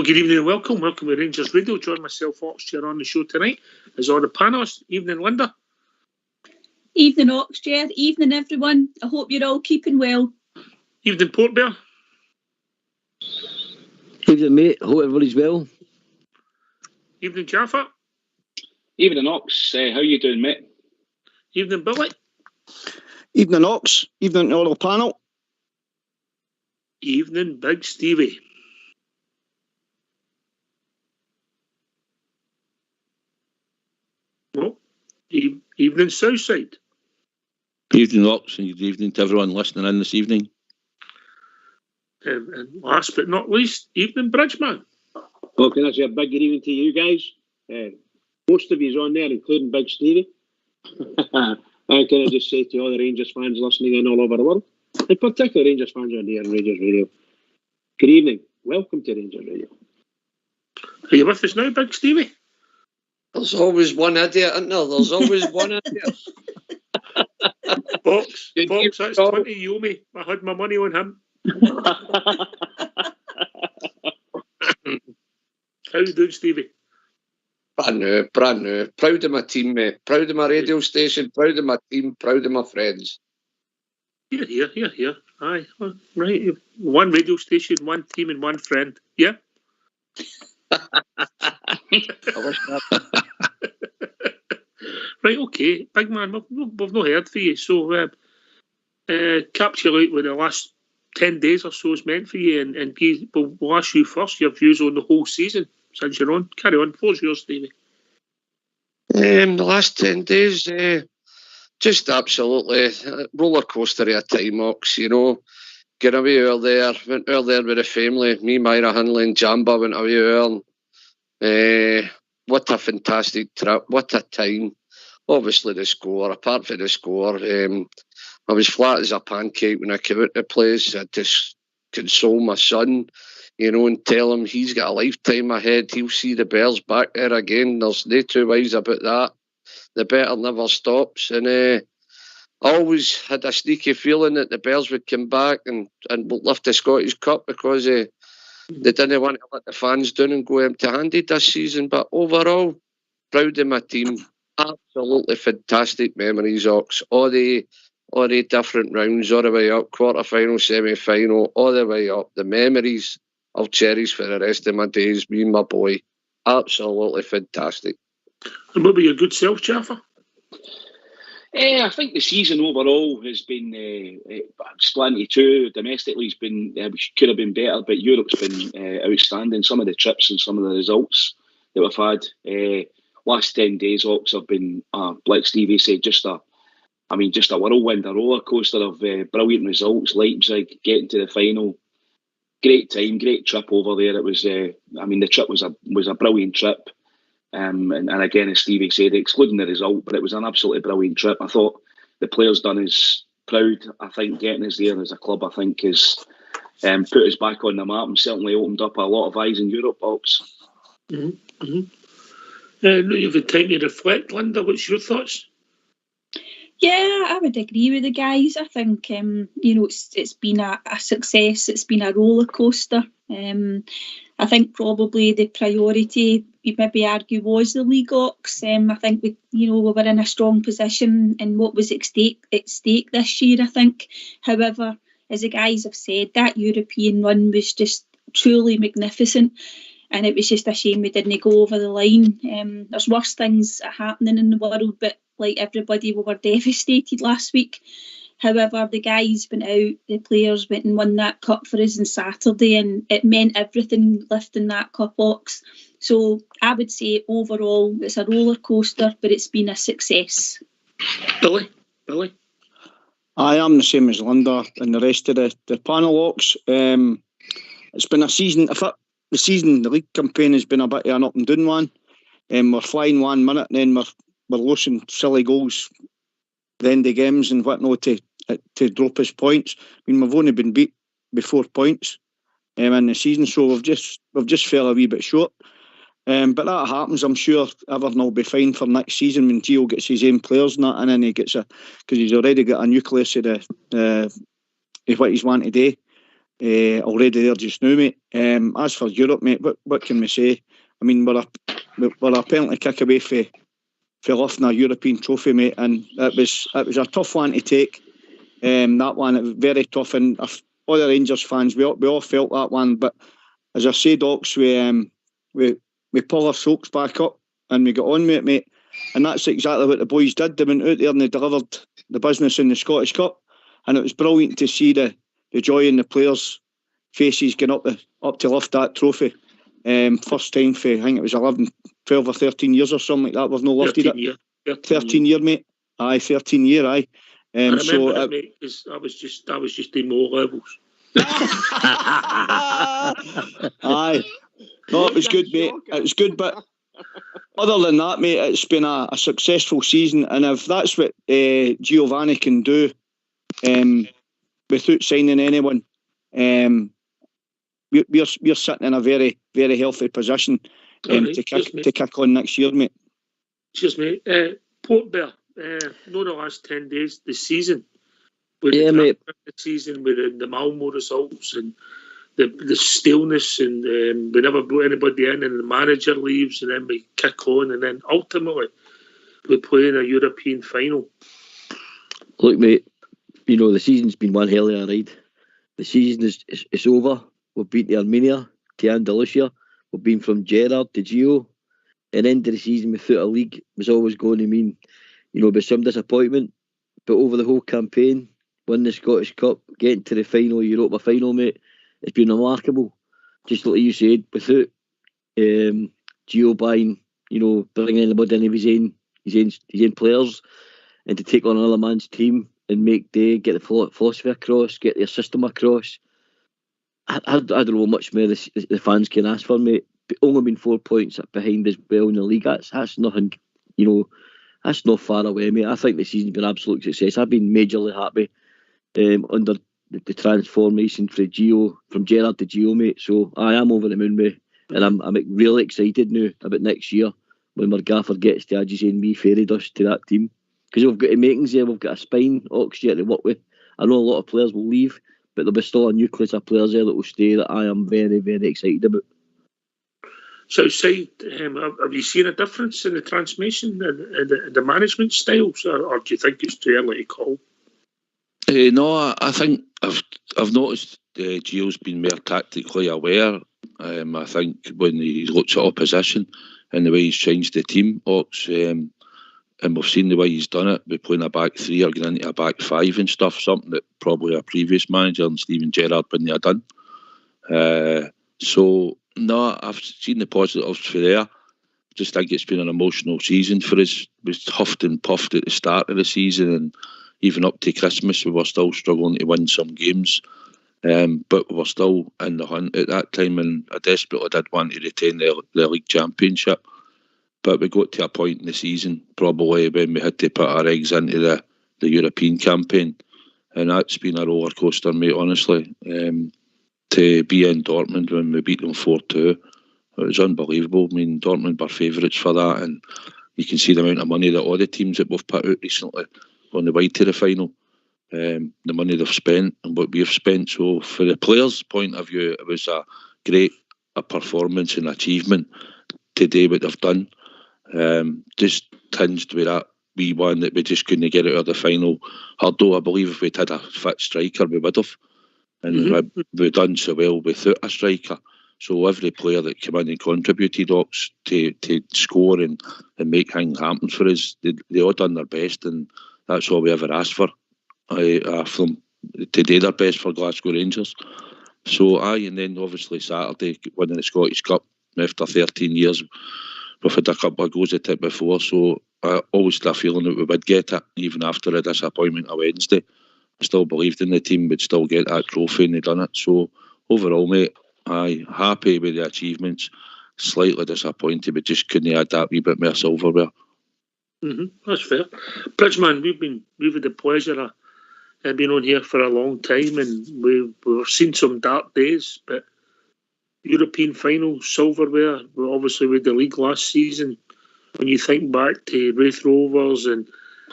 Good evening and welcome. Welcome to Rangers Radio. Join myself, Ox, here on the show tonight, as all the panelists. Evening, Linda. Evening, Ox, Ger. Evening, everyone. I hope you're all keeping well. Evening, Port Bear. Evening, mate. Hope everybody's well. Evening, Jaffa. Evening, Ox. How you doing, mate? Evening, Billy. Evening, Ox. Evening to all the panel. Evening, Big Stevie. Well, evening, Southside. Evening, Ox, and good evening to everyone listening in this evening. And last but not least, evening, Bridgeman. Well, can I say a big good evening to you guys? Most of you's on there, including Big Stevie. And can I just say to all the Rangers fans listening in all over the world, in particular Rangers fans on here on Rangers Radio, good evening. Welcome to Rangers Radio. Are you with us now, Big Stevie? There's always one idiot, isn't there? There's always one idiot. Box, that's 20 you owe me. I had my money on him. How you doing, Stevie? Brand new. Proud of my team, mate. Proud of my radio station. Proud of my team. Proud of my friends. Here. Aye, right. One radio station, one team, and one friend. Yeah. Right, okay. Big man, we've not heard for you. So, capsulate what the last 10 days or so is meant for you, and we'll ask you first your views on the whole season since you're on. Carry on. What's yours, Stevie? The last 10 days, just absolutely roller coaster of a time, Ox, you know. Get away earlier, went earlier with the family. Me, Myra Hinley and Jamba went away early. What a fantastic trip, what a time. Obviously the score, apart from the score, I was flat as a pancake when I came out to the place. I just console my son, you know, and tell him he's got a lifetime ahead. He'll see the Bears back there again. There's no two ways about that. The battle never stops. And I always had a sneaky feeling that the Bears would come back and lift the Scottish Cup because they didn't want to let the fans down and go empty-handed this season. But overall, proud of my team. Absolutely fantastic memories, Ox. All the different rounds, all the way up, quarter-final, semi-final, all the way up. The memories I'll cherish for the rest of my days, me and my boy. Absolutely fantastic. And what about your good self, Jaffa? I think the season overall has been split into two. Domestically, it's been could have been better, but Europe's been outstanding. Some of the trips and some of the results that we've had. Last 10 days, Ox, have been, like Stevie said, just a whirlwind, a roller coaster of brilliant results. Leipzig getting to the final, great time, great trip over there. It was, the trip was a brilliant trip, and again, as Stevie said, excluding the result, but it was an absolutely brilliant trip. I thought the players done us proud. I think getting us there as a club, I think, has put us back on the map and certainly opened up a lot of eyes in Europe, Ox. Mm-hmm. Mm-hmm. You've had time to reflect, Linda. What's your thoughts? Yeah, I would agree with the guys. I think it's been a success. It's been a roller coaster. I think probably the priority, you maybe argue, was the league, Ox. I think we were in a strong position in what was at stake this year. I think, however, as the guys have said, that European run was just truly magnificent. And it was just a shame we didn't go over the line. There's worse things happening in the world, but like everybody, we were devastated last week. However, the guys went out, the players went and won that cup for us on Saturday, and it meant everything lifting that cup, Ox. So I would say overall it's a roller coaster, but it's been a success. Billy? I am the same as Linda and the rest of the panel, Ox. It's been a season. The league campaign has been a bit of an up and down one. We're flying 1 minute and then we're losing silly goals the end of games and whatnot to drop us points. We've only been beat by 4 points in the season, so we've just fell a wee bit short. But that happens. I'm sure Everton will be fine for next season when Gio gets his own players and that, and then he gets because he's already got a nucleus of what he's wanting to do. already there just now, mate. As for Europe, mate, what can we say? I mean, we're a penalty kick away for lifting a European trophy, mate, and it was a tough one to take. That one, it was very tough, and all the Rangers fans, we all felt that one. But as I say, Docs, we pull our socks back up and we got on with it, mate. And that's exactly what the boys did. They went out there and they delivered the business in the Scottish Cup, and it was brilliant to see the joy in the players' faces getting up to lift that trophy. First time for, I think it was 11, 12 or 13 years or something like that. We've not lifted it. 13 year, mate. Aye, 13 year, aye. I remember it, mate, because I was just in more levels. Aye. No, it was good, mate. It was good, but other than that, mate, it's been a successful season, and if that's what Giovanni can do without signing anyone, we're sitting in a very, very healthy position to kick on next year, mate. Cheers, mate. Port Bear, no, the last 10 days, the season. With mate. The season with the Malmo results and the staleness, and we never brought anybody in, and the manager leaves, and then we kick on, and then ultimately we play in a European final. Look, mate, the season's been one hell of a ride. The season is over. We've beaten Armenia to Andalusia. We've been from Gerrard to Gio. At the end of the season without a league was always going to mean, with some disappointment. But over the whole campaign, win the Scottish Cup, getting to the final, Europa final, mate, it's been remarkable. Just like you said, without Gio buying, bringing anybody in of his own players, and to take on another man's team and make day, get the philosophy across, get their system across. I don't know much more the fans can ask for, mate. But only been 4 points behind as well in the league. That's nothing, that's not far away, mate. I think the season's been an absolute success. I've been majorly happy under the transformation from Gerrard to Gio, mate. So I am over the moon, mate. And I'm really excited now about next year when our gaffer gets to add his own wee fairy dust to that team. Because we've got the makings there, we've got a spine, Oxygen to work with. I know a lot of players will leave, but there'll be still a nucleus of players there that will stay that I am very, very excited about. So, have you seen a difference in the transformation and the management styles, or do you think it's too early to call? No, I think I've noticed Gio's been more tactically aware. I think when he looks at opposition and the way he's changed the team, and we've seen the way he's done it. We're playing a back three or getting into a back five and stuff, something that probably a previous manager and Steven Gerrard wouldn't have done. So, no, I've seen the positives for there. Just think it's been an emotional season for us. We huffed and puffed at the start of the season, and even up to Christmas we were still struggling to win some games. But we were still in the hunt at that time, and I desperately did want to retain the league championship. But we got to a point in the season, probably when we had to put our eggs into the European campaign. And that's been a roller coaster, mate, honestly. To be in Dortmund when we beat them 4-2, it was unbelievable. I mean, Dortmund were favourites for that, and you can see the amount of money that all the teams that we've put out recently on the way to the final, the money they've spent and what we've spent. So for the players' point of view, it was a great performance and achievement to do what they've done. Just tinged with that wee one that we just couldn't get out of the final. Although I believe if we'd had a fit striker, we would have. And we've done so well without a striker. So every player that came in and contributed to score and make things happen for us, they all done their best, and that's all we ever asked for from to do their best for Glasgow Rangers. So and then obviously Saturday winning the Scottish Cup after 13 years. We've had a couple of goes at it before, so I always had a feeling that we would get it, even after a disappointment on Wednesday. I still believed in the team would still get that trophy, and they done it. So overall, mate, I'm happy with the achievements. Slightly disappointed, but just couldn't add that wee bit more silverware. That's fair. Bridgeman, we've had the pleasure of being on here for a long time, and we've seen some dark days, but European final, silverware, obviously with the league last season. When you think back to Wraith Rovers and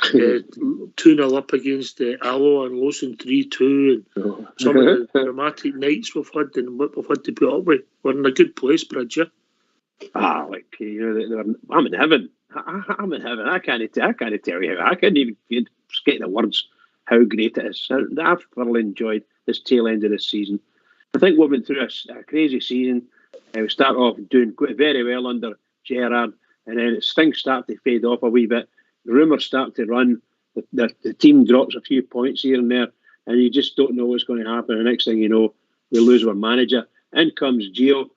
2-0 up against Alloa and losing 3-2, and some of the dramatic nights we've had and what we've had to put up with. We're in a good place, Bridge. I'm in heaven. I'm in heaven. I can't tell you. I can't even get the words how great it is. I've thoroughly enjoyed this tail end of this season. I think we've been through a crazy season. We start off doing very well under Gerrard, and then things start to fade off a wee bit. The rumours start to run. The team drops a few points here and there, and you just don't know what's going to happen. The next thing you know, we lose our manager. In comes Gio.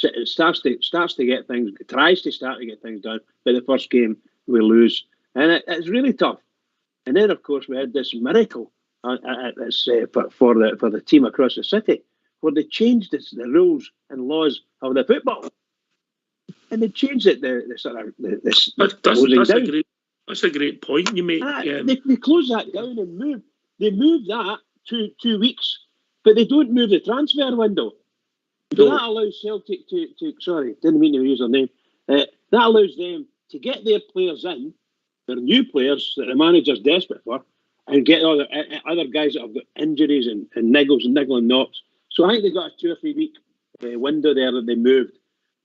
It starts to get things, tries to start to get things done, but the first game we lose, and it's really tough. And then, of course, we had this miracle for the team across the city, where they changed the rules and laws of the football, and they changed it. That's a great point you make. They closed that down and moved. They moved that 2 weeks, but they don't move the transfer window. So that allows Celtic to sorry, didn't mean to use their name. That allows them to get their players in, their new players that the manager's desperate for, and get other guys that have got injuries and niggling knocks. So I think they got a 2 or 3 week window there that they moved.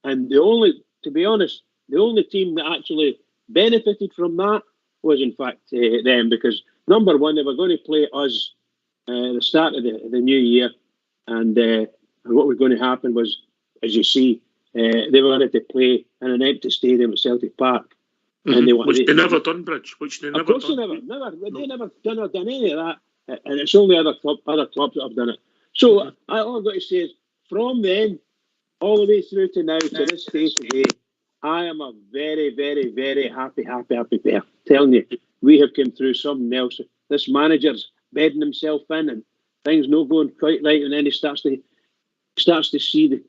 And to be honest, the only team that actually benefited from that was in fact them, because number one, they were going to play us at the start of the new year, and what was going to happen was, as you see, they were going to play in an empty stadium at Celtic Park. And which they never done, Bridge. They never done any of that. And it's only other clubs that have done it. So all I've got to say is, from then all the way through to now, to this day today, I am a very, very, very happy bear. Telling you, we have come through something else. This manager's bedding himself in, and things not going quite right, and then he starts to see the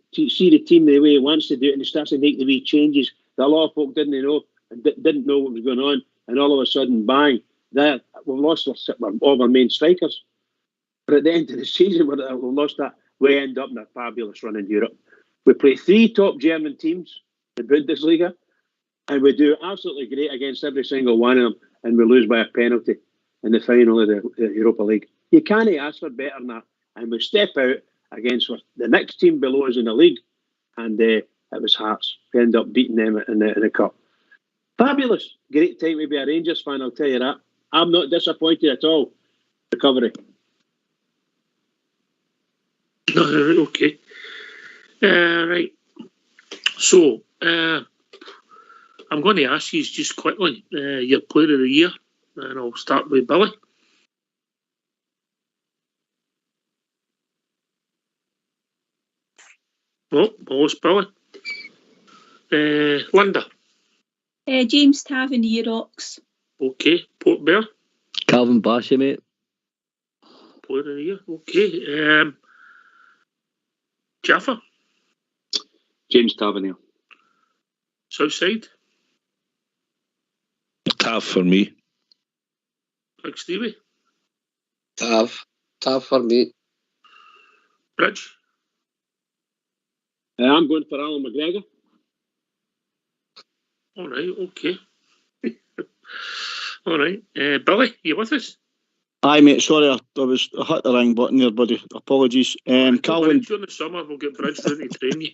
team the way he wants to do it, and he starts to make the wee changes that a lot of folk didn't know what was going on, and all of a sudden, bang, we've lost all our main strikers. But at the end of the season, we've lost that. We end up in a fabulous run in Europe. We play 3 top German teams in the Bundesliga, and we do absolutely great against every single one of them, and we lose by a penalty in the final of the Europa League. You can't ask for better than that. And we step out against the next team below us in the league, and it was Hearts. We end up beating them in the cup. Fabulous. Great time to be a Rangers fan, I'll tell you that. I'm not disappointed at all. Recovery. Okay. Right. So, I'm going to ask you just quickly your player of the year, and I'll start with Billy. Oh, lost Billy. Linda. James Tavernier Rocks. Okay. Port Bear. Calvin Bassey, mate. Player of the year. Okay. Jaffa. James Tavernier. Southside. Tav for me. Big Stevie. Tav for me. Bridge. I'm going for Alan McGregor. All right, okay. All right. Billy, you with us? Aye, mate, sorry, I hit the ring button there, buddy. Apologies. Calvin. During the summer, we'll get Bridge down to train you.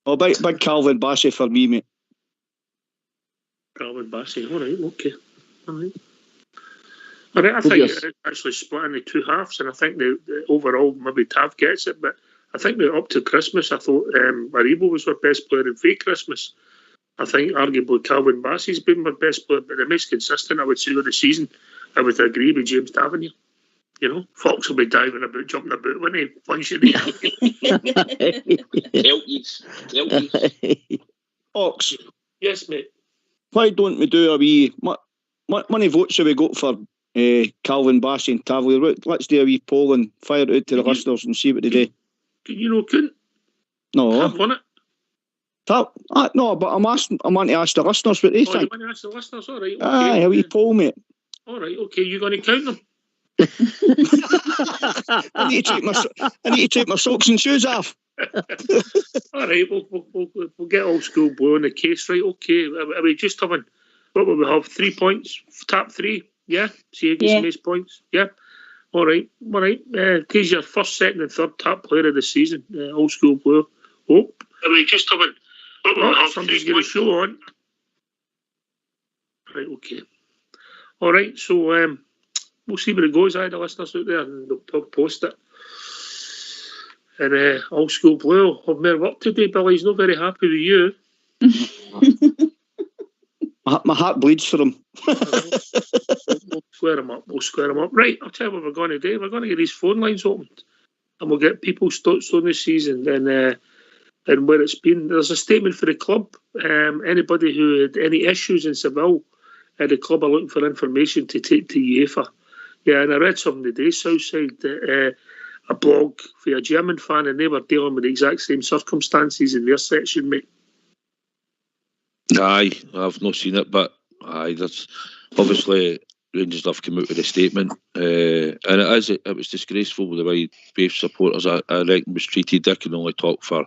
Big Calvin Bassey for me, mate. Calvin Bassey, all right, okay. All right. I think it's actually split into 2 halves, and I think the overall maybe Tav gets it, but I think that up to Christmas, I thought Maribo was our best player in fake Christmas. I think arguably Calvin Bassey's been my best player, but the most consistent, I would say, of the season, I would agree with James Tavernier. You know, Fox will be diving about, jumping about when he punches you. Fox. Yes, mate. Why don't we do a wee... What many votes have we got for Calvin Bassey and Tavernier? Let's do a wee poll and fire it out to the listeners and see what they do. Couldn't? No. Tav won it. No, but I want to ask the listeners what they think. You want to ask the listeners? All right. Okay. Aye, a wee poll, mate. All right, okay. You going to count them? I need to take my socks and shoes off. All right, we'll get Old School Blue in the case, right? Okay, are we just having, what will we have, 3 points, top 3? Yeah, see who gets the most points. Yeah, all right. He's your first, second, and third top player of the season, Old School Blue. Oh, are we just having? Somebody's got a show on. Right, okay. All right, so we'll see where it goes. The listeners out there, and they'll post it. And Old School Blue have more work to do, Billy. He's not very happy with you. My heart bleeds for him. We'll square him up. Right, I'll tell you what we're going to do. We're going to get these phone lines opened, and we'll get people's thoughts on the season and where it's been. There's a statement for the club. Anybody who had any issues in Seville at the club are looking for information to take to UEFA. Yeah, and I read something today, Southside, that a blog for a German fan, and they were dealing with the exact same circumstances in their section, mate. Aye, I've not seen it, but aye, that's obviously Rangers have come out with a statement, and it was disgraceful the way both supporters I reckon was treated. They can only talk for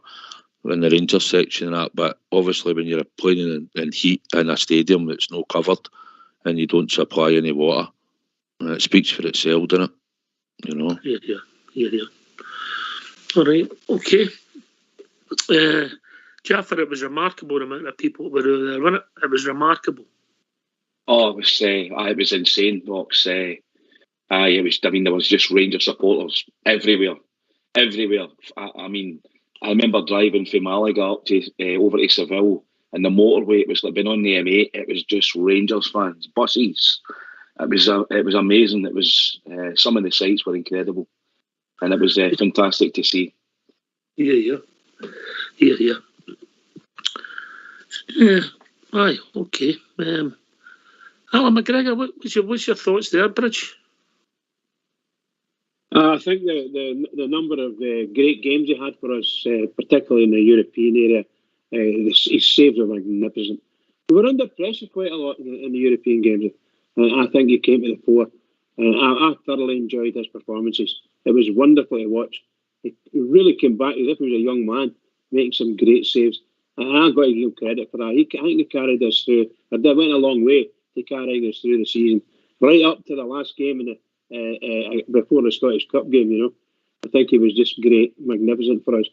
in the Rangers section and that, but obviously when you're playing in heat in a stadium that's not covered and you don't supply any water, it speaks for itself, doesn't it? You know. Yeah. All right, okay. Jaffer, it was remarkable the amount of people were there, wasn't it? It was remarkable. Oh, it was insane, Box. It was. I mean, there was just Rangers supporters everywhere. I mean, I remember driving from Malaga up to over to Seville, and the motorway. It was like being on the M8. It was just Rangers fans, buses. It was amazing. It was some of the sights were incredible, and it was fantastic to see. Yeah. Aye, okay. Alan McGregor, what's your thoughts there, Bridge? I think the number of great games he had for us, particularly in the European area, his saves were magnificent. We were under pressure quite a lot in the European games. I think he came to the fore. I thoroughly enjoyed his performances. It was wonderful to watch. He really came back as if he was a young man, making some great saves. And I've got to give him credit for that. I think he carried us through. That went a long way to carrying us through the season, right up to the last game before the Scottish Cup game. You know, I think he was just great, magnificent for us.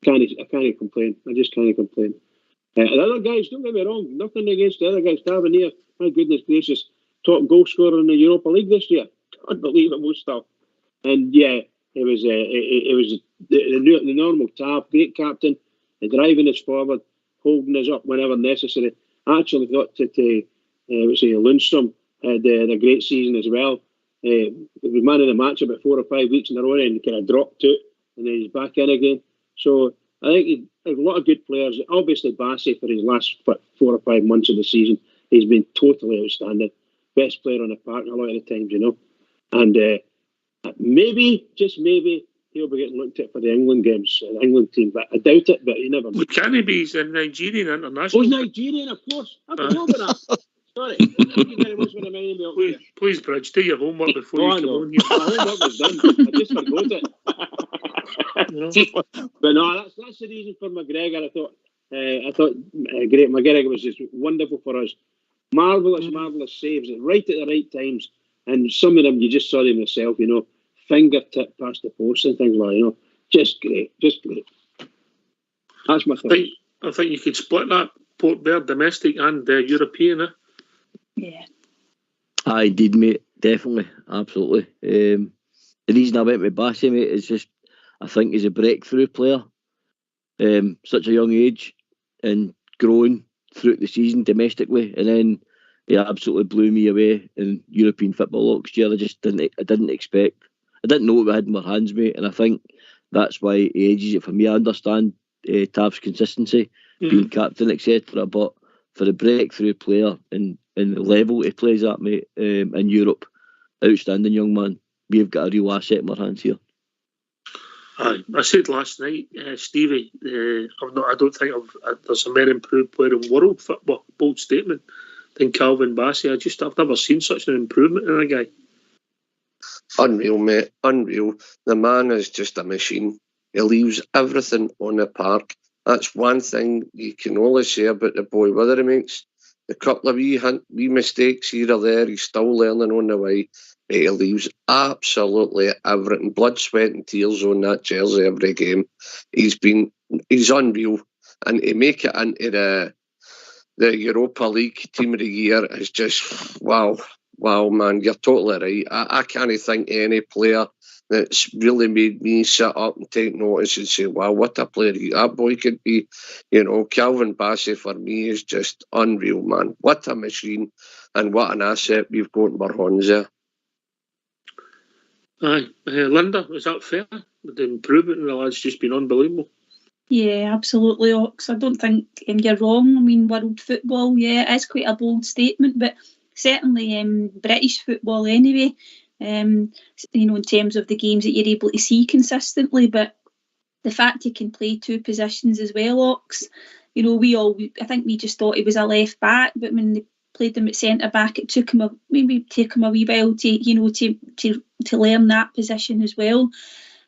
I can't complain. I just can't complain. The other guys, don't get me wrong, nothing against the other guys. Tavernier, my goodness gracious, top goal scorer in the Europa League this year. Unbelievable stuff. And yeah, it was the normal Tav, great captain, driving us forward, holding us up whenever necessary. I actually thought that Lundstrom had a great season as well. He was man of the match about 4 or 5 weeks in a row, and he kind of dropped out, and then he's back in again. So I think a lot of good players. Obviously, Bassey for his last 4 or 5 months of the season, he's been totally outstanding. Best player on the park a lot of the times, you know. And maybe, just maybe, he'll be getting looked at for the England games, the England team. But I doubt it, but you never know. Well, can he be? He's a Nigerian international. Oh, he's Nigerian, of course. I don't know about that. Sorry. Thank you very much for reminding me. Please, Bridge, do your homework before you come on here. My homework was done. I just forgot it. But no, that's the reason for McGregor. I thought great. McGregor was just wonderful for us. Marvellous saves right at the right times. And some of them, you just saw them yourself, you know, fingertip past the post and things like that, you know. Just great. That's my thought. I think you could split that, Port Vale domestic and European, Yeah. I did, mate. Definitely. Absolutely. The reason I went with Bassey, mate, is just I think he's a breakthrough player. Such a young age and growing throughout the season domestically, and then he absolutely blew me away in European football last year. I didn't expect. I didn't know what we had in our hands, mate, and I think that's why he ages it for me. I understand Tav's consistency, being captain, etc. But for a breakthrough player and the level he plays at, mate, in Europe, outstanding young man. We've got a real asset in our hands here. I said last night, Stevie, I don't think there's a more improved player in world football, bold statement, than Calvin Bassey. I've never seen such an improvement in a guy. Unreal, mate. Unreal. The man is just a machine. He leaves everything on the park. That's one thing you can only say about the boy. Whether he makes a couple of wee mistakes here or there, he's still learning on the way. But he leaves absolutely everything. Blood, sweat and tears on that jersey every game. He's unreal. And to make it into the Europa League Team of the Year is just, wow. Wow, man, you're totally right. I can't think of any player that's really made me sit up and take notice and say, wow, what a player that boy could be. You know, Calvin Bassey for me is just unreal, man. What a machine and what an asset we've got in our hands there. Aye. Linda, is that fair? The improvement in the lad's just been unbelievable. Yeah, absolutely, Ox. I don't think you're wrong. I mean, world football, yeah, it is quite a bold statement, but certainly British football anyway, you know, in terms of the games that you're able to see consistently. But the fact he can play two positions as well, Ox, you know, I think we just thought he was a left back, but when they played him at centre back, it took him a wee while to learn that position as well.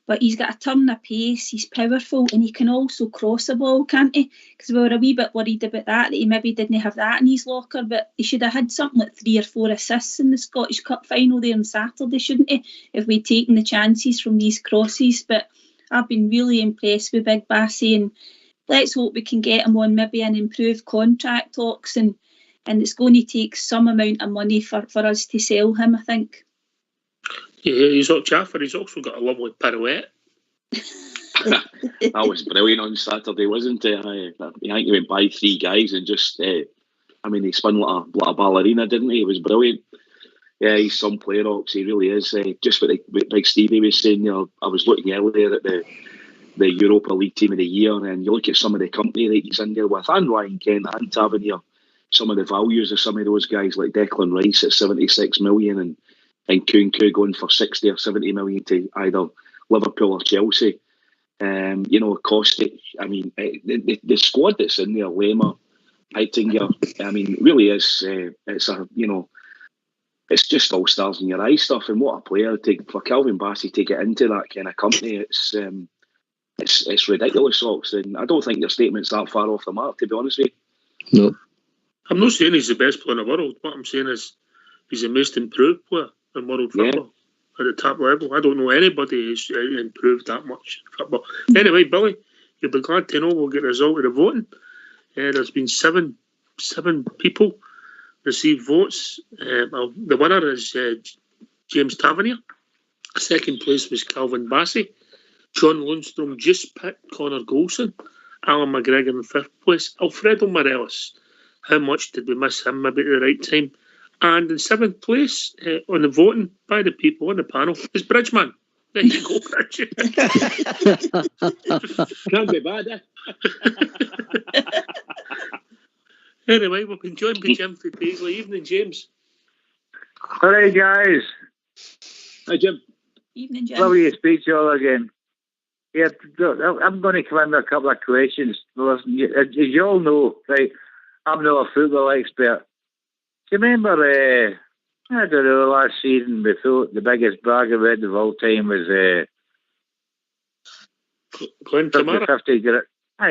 But he's got a turn of pace, he's powerful, and he can also cross a ball, can't he? Because we were a wee bit worried about that he maybe didn't have that in his locker, but he should have had something like 3 or 4 assists in the Scottish Cup final there on Saturday, shouldn't he? If we'd taken the chances from these crosses. But I've been really impressed with Big Bassey, and let's hope we can get him on maybe an improved contract, Ox, and it's going to take some amount of money for us to sell him, I think. Yeah, he's not chaffer. He's also got a lovely pirouette. That was brilliant on Saturday, wasn't it? I think he went by 3 guys and just, he spun like a ballerina, didn't he? It was brilliant. Yeah, he's some player, Ox. He really is. Just what Big Stevie was saying, you know, I was looking earlier at the Europa League Team of the Year, and you look at some of the company that he's in there with, and Ryan Kent and Tavernier, some of the values of some of those guys, like Declan Rice at 76 million and Kunku going for 60 or 70 million to either Liverpool or Chelsea. You know, Kostic, I mean, the squad that's in there, Lema, Heitinger, I mean, really is, it's just all stars in your eye stuff. And what a player for Calvin Bassey to get into that kind of company, it's ridiculous, Ox. And I don't think your statement's that far off the mark, to be honest with you. No. I'm not saying he's the best player in the world. What I'm saying is he's the most improved player in world football at the top level. I don't know anybody who's improved that much in football. Anyway, Billy, you'll be glad to know we'll get the result of the voting. There's been seven people receive votes. The winner is James Tavernier. Second place was Calvin Bassey. John Lundstrom just picked Connor Golson. Alan McGregor in 5th place. Alfredo Morelos. How much did we miss him maybe at the right time? And in 7th place on the voting by the people on the panel is Bridgeman. There you go, Bridge. Can't be bad, eh? Anyway, we've been joined by Jim from Paisley. Evening, James. All right, guys. Hi, Jim. Evening, Jim. Lovely to speak to you all again. Yeah, I'm going to come in with a couple of questions. Listen, as you all know, right, I'm not a football expert. Do you remember, I don't know, last season we thought the biggest brag event of all time was Glenn Kamara.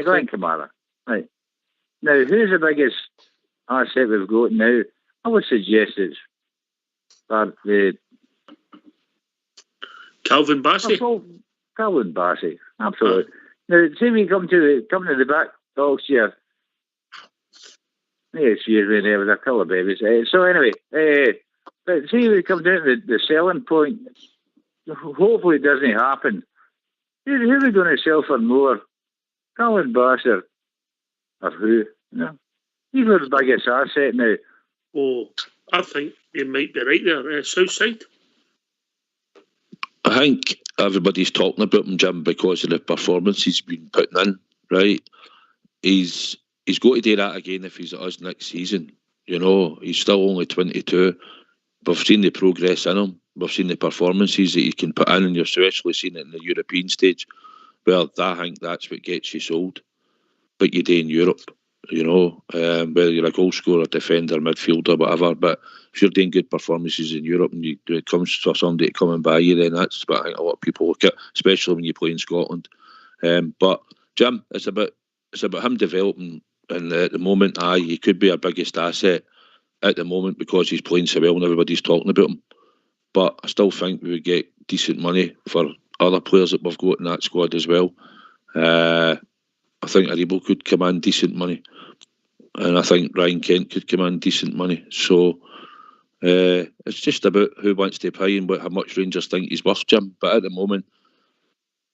Glenn Kamara. Right. Now, who's the biggest asset we've got now? I would suggest it's Calvin Bassey. Calvin Bassey, absolutely. Now, see, we come to the back talks here. Excuse me, there was a couple of babies. So anyway, but see, we come down to the selling point. Hopefully, it doesn't happen. Who are we going to sell for more? Calvin Bassey or who? No, he's our biggest asset now. Oh, I think you might be right there. Southside. I think everybody's talking about him, Jim, because of the performance he's been putting in, right? He's got to do that again if he's at us next season. You know, he's still only 22. We've seen the progress in him. We've seen the performances that he can put in, and you've especially seen it in the European stage. Well, I think that's what gets you sold. But you do in Europe. you know, whether you're a goal scorer, defender, midfielder, whatever. But if you're doing good performances in Europe and it comes for somebody to come and buy you, then that's what I think a lot of people look at, especially when you play in Scotland. But Jim, it's about him developing, and at the moment, he could be our biggest asset at the moment because he's playing so well and everybody's talking about him. But I still think we would get decent money for other players that we've got in that squad as well. I think Aribo could command decent money, and I think Ryan Kent could command decent money. So it's just about who wants to pay and how much Rangers think he's worth, Jim. But at the moment,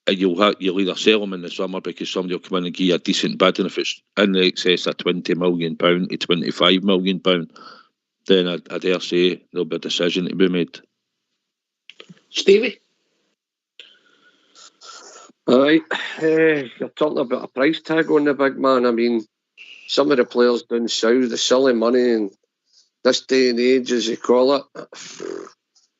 you'll either sell him in the summer because somebody will come in and give you a decent bid, and if it's in the excess of £20 million to £25 million, then I dare say there'll be a decision to be made. Stevie? Aye, you're talking about a price tag on the big man. I mean, some of the players down south, the silly money in this day and age, as you call it.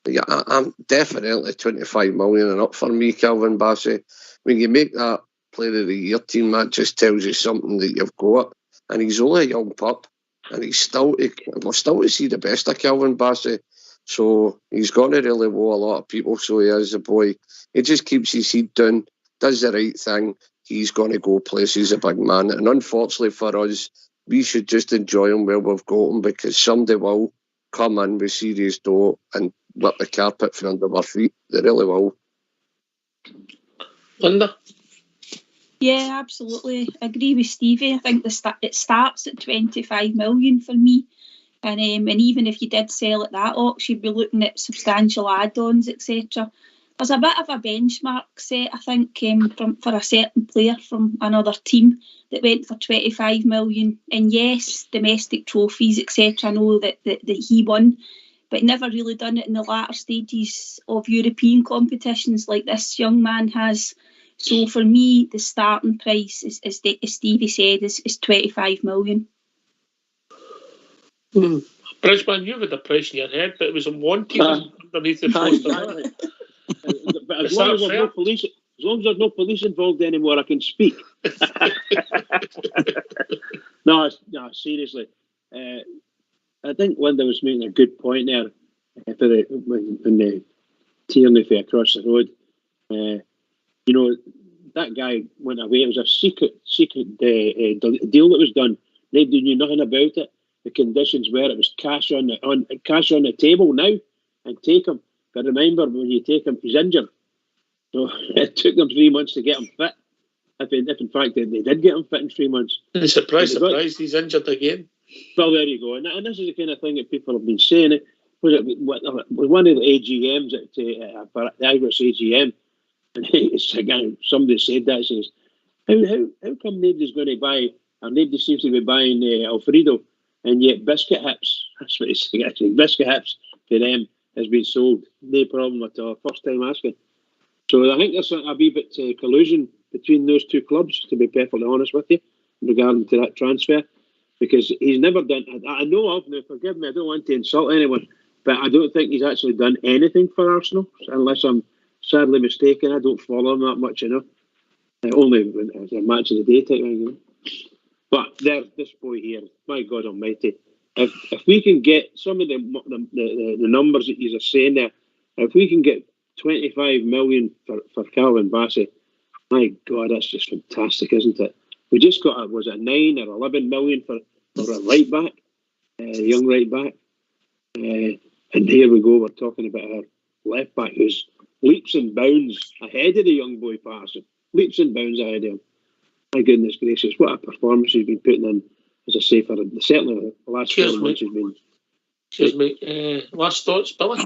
Yeah, I'm definitely 25 million and up for me, Calvin Bassey. When you make that Player of the Year team, that just tells you something that you've got. And he's only a young pup, and we're still to see the best of Calvin Bassey. So he's going to really wow a lot of people. So he is a boy. He just keeps his head down, does the right thing. He's going to go places, a big man. And unfortunately for us, we should just enjoy him while we've got him, because somebody will come in with serious dough and whip the carpet from under our feet. They really will. Linda? Yeah, absolutely. I agree with Stevie. I think it starts at 25 million for me. And even if you did sell at that auction, you'd be looking at substantial add-ons, etc. There's a bit of a benchmark set, I think, for a certain player from another team that went for 25 million. And yes, domestic trophies, etc. I know that he won, but never really done it in the latter stages of European competitions like this young man has. So for me, the starting price, as Stevie said, is 25 million. Bridgeman, you had a price in your head, but it was unwanted underneath the poster. But as long as there's no police involved anymore, I can speak. No, seriously. I think Linda was making a good point there when the Tierney fell across the road. You know, that guy went away. It was a secret deal that was done. Nobody knew nothing about it. The conditions were it was cash on the table now, and take him. But remember, when you take him, he's injured. So it took them 3 months to get him fit. If in fact they did get him fit in 3 months. Surprise, he's injured again. Well, there you go. And this is the kind of thing that people have been saying. Was one of the AGMs for the Irish AGM, and it's again somebody said that, says, how come nobody's going to buy, or nobody seems to be buying Alfredo, and yet biscuit hips, that's what it's actually, biscuit hips for them has been sold. No problem at all. First time asking. So I think there's a wee bit collusion between those two clubs, to be perfectly honest with you, regarding to that transfer, because he's never done, I know of, now forgive me, I don't want to insult anyone, but I don't think he's actually done anything for Arsenal, unless I'm sadly mistaken. I don't follow him that much, only as a match of the day type thing, But there's this boy here, my God almighty. If we can get some of the numbers that you're saying there, if we can get 25 million for Calvin Bassey, my God, that's just fantastic, isn't it? We just got was it 9 or 11 million for a right back, young right back, and here we go. We're talking about our left back who's leaps and bounds ahead of the young boy Patterson. Leaps and bounds ahead of him. My goodness gracious, what a performance he's been putting in, as I say, for certainly the last 4 months he's been. Cheers, mate. Last thoughts, Billy?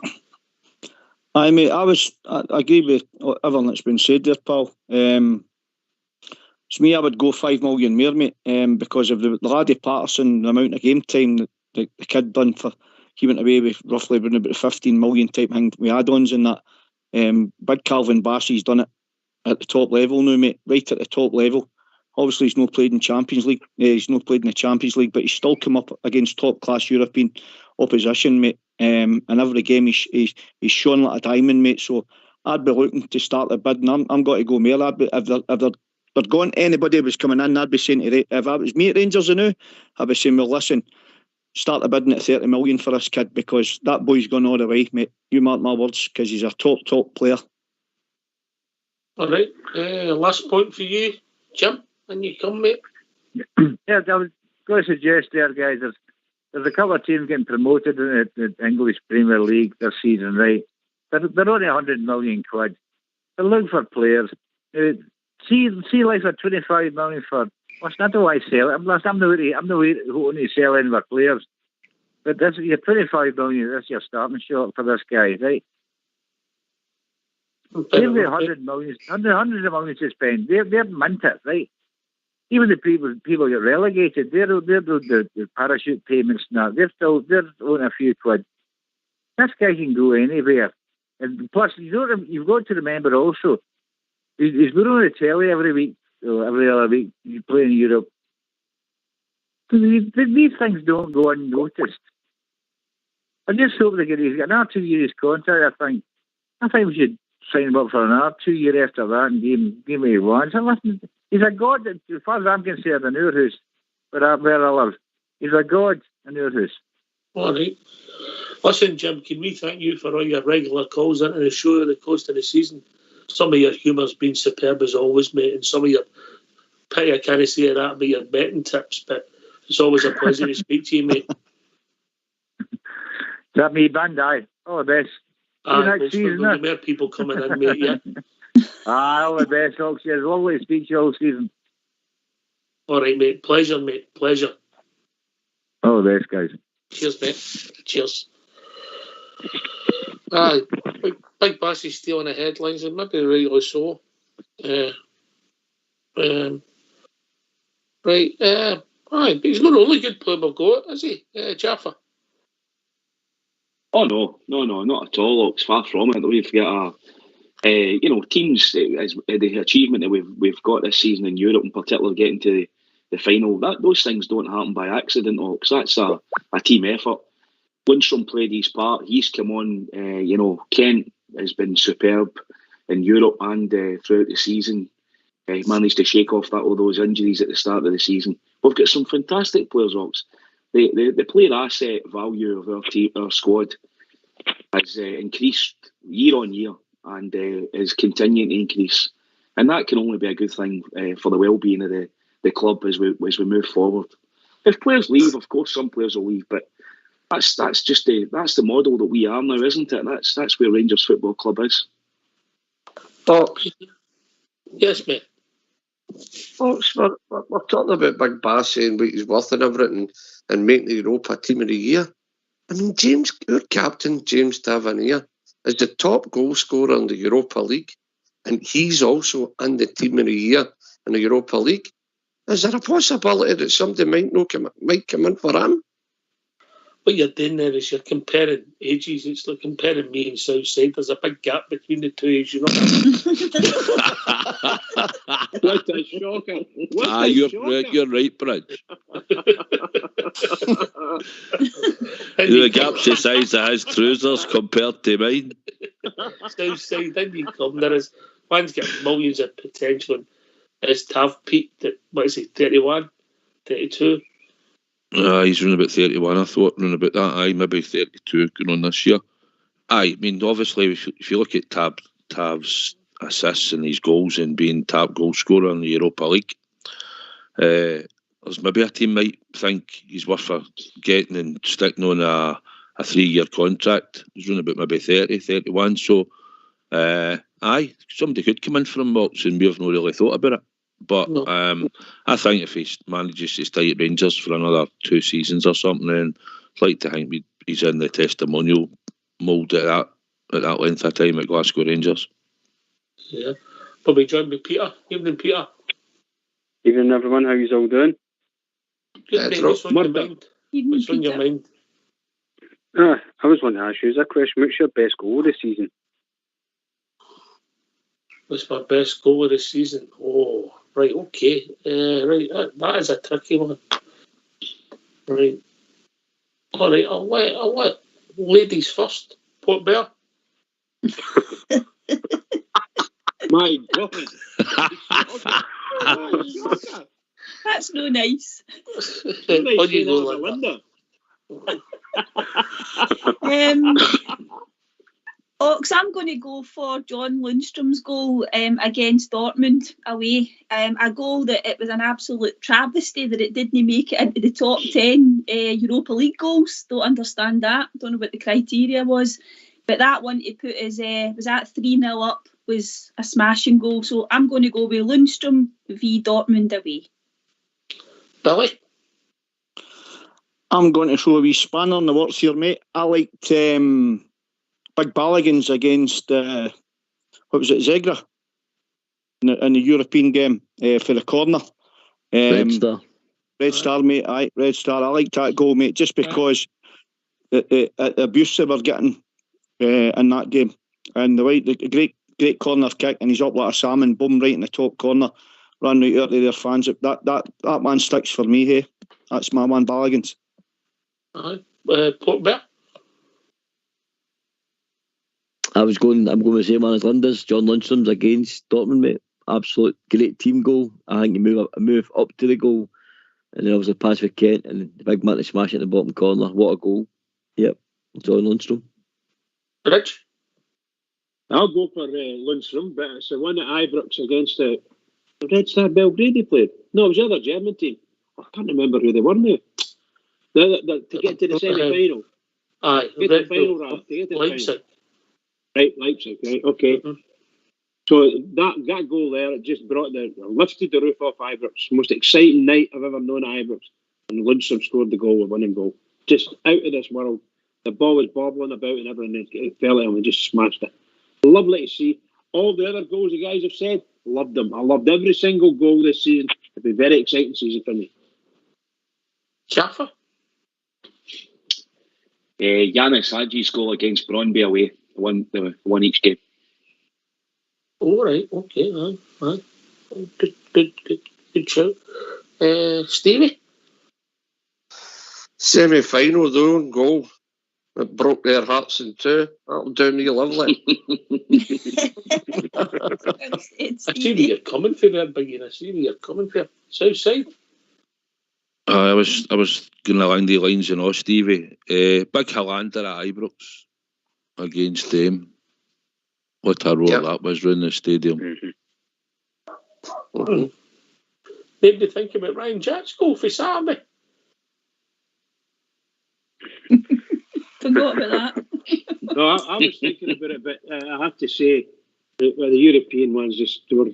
Aye, mate, I agree with everything that's been said there, pal. To me, I would go 5 million more, mate, because of the laddie Patterson, the amount of game time that the kid done for, he went away with roughly about 15 million type thing with add-ons and that. Big Calvin Bassey's done it at the top level now, mate, right at the top level. Obviously, he's not played in Champions League. He's not played in the Champions League, but he's still come up against top-class European opposition, mate. And every game he's shone like a diamond, mate. So I'd be looking to start the bid, and I'm going to go more. If they're they're gone. Anybody was coming in, I'd be saying to if I was me at Rangers now, I'd be saying, well, listen, start a bidding at 30 million for this kid, because that boy's gone all the way, mate. You mark my words, because he's a top player. All right. Last point for you, Jim, and you come, mate. Yeah, I was going to suggest there, guys, there's a couple of teams getting promoted in the English Premier League this season, right? They're only 100 million quid. They're looking for players. See like for 25 million for... Listen, I don't know why I sell it. I'm not going to sell any of our players. But you're 25 million, that's your starting shot for this guy, right? They've got 100 million, hundreds of millions to spend. They're minted, right? Even the people get relegated, they're the parachute payments now. They're on a few quid. This guy can go anywhere. And plus, you've got to remember also, he's going on the telly every week, or every other week, you play in Europe. These things don't go unnoticed. I just hope he's got another 2 years contract, I think. I think we should sign him up for another 2 years after that and give him what he wants. And listen, he's a god, as far as I'm concerned, in our house, where I live. He's a god in our house. All right. Listen, Jim, can we thank you for all your regular calls into the show at the course of the season? Some of your humour's been superb as always, mate, and some of your pity I can't say that about your betting tips, but it's always a pleasure to speak to you, mate. Is that me, Bandai? All the best. Next season, more people coming in, mate, yeah. All the best, Oxy. It's lovely to speak to you all season. All right, mate. Pleasure, mate. Pleasure. All the best, guys. Cheers, mate. Cheers. Big Bassy stealing the headlines, and maybe rightly so. Right. But he's not the only good player we've got, is he, Jaffa? Oh no, not at all. It's far from it. We've got teams as the achievement that we've got this season in Europe, in particular, getting to the final. Those things don't happen by accident, because that's a team effort. Lundstrom played his part. He's come on. Kent has been superb in Europe and throughout the season. He managed to shake off all those injuries at the start of the season. We've got some fantastic players, Ox. The player asset value of our team, our squad, has increased year on year and is continuing to increase. And that can only be a good thing for the well-being of the club as we move forward. If players leave, of course, some players will leave, but that's the model that we are now, isn't it? That's where Rangers Football Club is. Fox. Yes, mate. Fox, we're talking about Big Bass saying what he's worth and everything and making the Europa Team of the Year. I mean, our captain, James Tavernier, is the top goal scorer in the Europa League, and he's also in the Team of the Year in the Europa League. Is there a possibility that somebody might come in for him? What you're doing there is you're comparing ages. It's like comparing me and Southside. There's a big gap between the two, as you know. What a shocker. You're right, Bridge. The gap's the size of his trousers compared to mine. Southside, in you come. One's got millions of potential. And his Tav peaked at, 31, 32? He's running about 31, I thought, running about that. Maybe 32 going on this year. I mean, obviously, if you look at Tav's assists and his goals and being top goal scorer in the Europa League, there's maybe a team might think he's worth getting and sticking on a 3-year contract. He's running about maybe 30, 31. So, somebody could come in for him, Box, and we've not really thought about it. But no. I think if he manages to stay at Rangers for another 2 seasons or something, then I'd like to think he's in the testimonial mould at that length of time at Glasgow Rangers. Yeah. Probably joined by Peter. Evening, Peter. Evening, everyone. How you all doing? Good, mate. What's on your mind? What's on your mind? I was wanting to ask you a question. What's your best goal of the season? What's my best goal of the season? Oh, right, okay. Right, that is a tricky one. Right. All right, I'll let ladies first. Port Bear. My God. That's no nice. On you go, Linda. Ox, I'm going to go for John Lundstrom's goal against Dortmund away. A goal that it was an absolute travesty that it didn't make it into the top 10 Europa League goals. Don't understand that. Don't know what the criteria was. But that one to put his, was that 3-0 up, was a smashing goal. So I'm going to go with Lundstrom v Dortmund away. Billy? I'm going to throw a wee spanner in the works here, mate. I liked Big Balligans against, what was it, Zegra? In the European game for the corner. Red Star. Red Star, mate. Aye, Red Star. I liked that goal, mate, just because the abuse they were getting in that game. And the great corner kick, and he's up like a salmon, boom, right in the top corner, run right out to their fans. That man sticks for me here. That's my man, Balligans. Aye. Port Bear? I'm going with the same one as Linda's. John Lundstrom's against Dortmund, mate. Absolute great team goal. I think you move up to the goal, and then obviously pass with Kent, and the big man to smash it in the bottom corner. What a goal! Yep, John Lundstrom. Rich? I'll go for Lundstrom, but it's the one at Ibrox against the Red Star Belgrade he played. No, it was the other German team. I can't remember who they were now. To get to the semi-final. Aye. To get to the final, rather. To get to the Leipzig. final. Right, Leipzig, right, okay. Mm-hmm. So that goal there, it just lifted the roof off Ibrox. Most exciting night I've ever known at Ibrox. And Lundstrom scored the goal, the winning goal. Just out of this world. The ball was bobbling about and everything. It fell at him and just smashed it. Lovely to see. All the other goals the guys have said, loved them. I loved every single goal this season. It'll be a very exciting season for me. Jaffa? Yanis Hadji's goal against Brøndby away. The one each game. All right, okay, aye. Good show. Stevie? Semi-final though, goal. It broke their hearts in two. That'll do me lovely. I see where you're coming from there, Biggie. I see where you're coming from. Southside? I was going along the lines, Stevie. Big Hollander at Ibrox against them. What a roar that was round the stadium. Mm-hmm. Maybe they think about Ryan Jack's goal for Saturday. Forgot about that. No, I was thinking about it, but I have to say, the European ones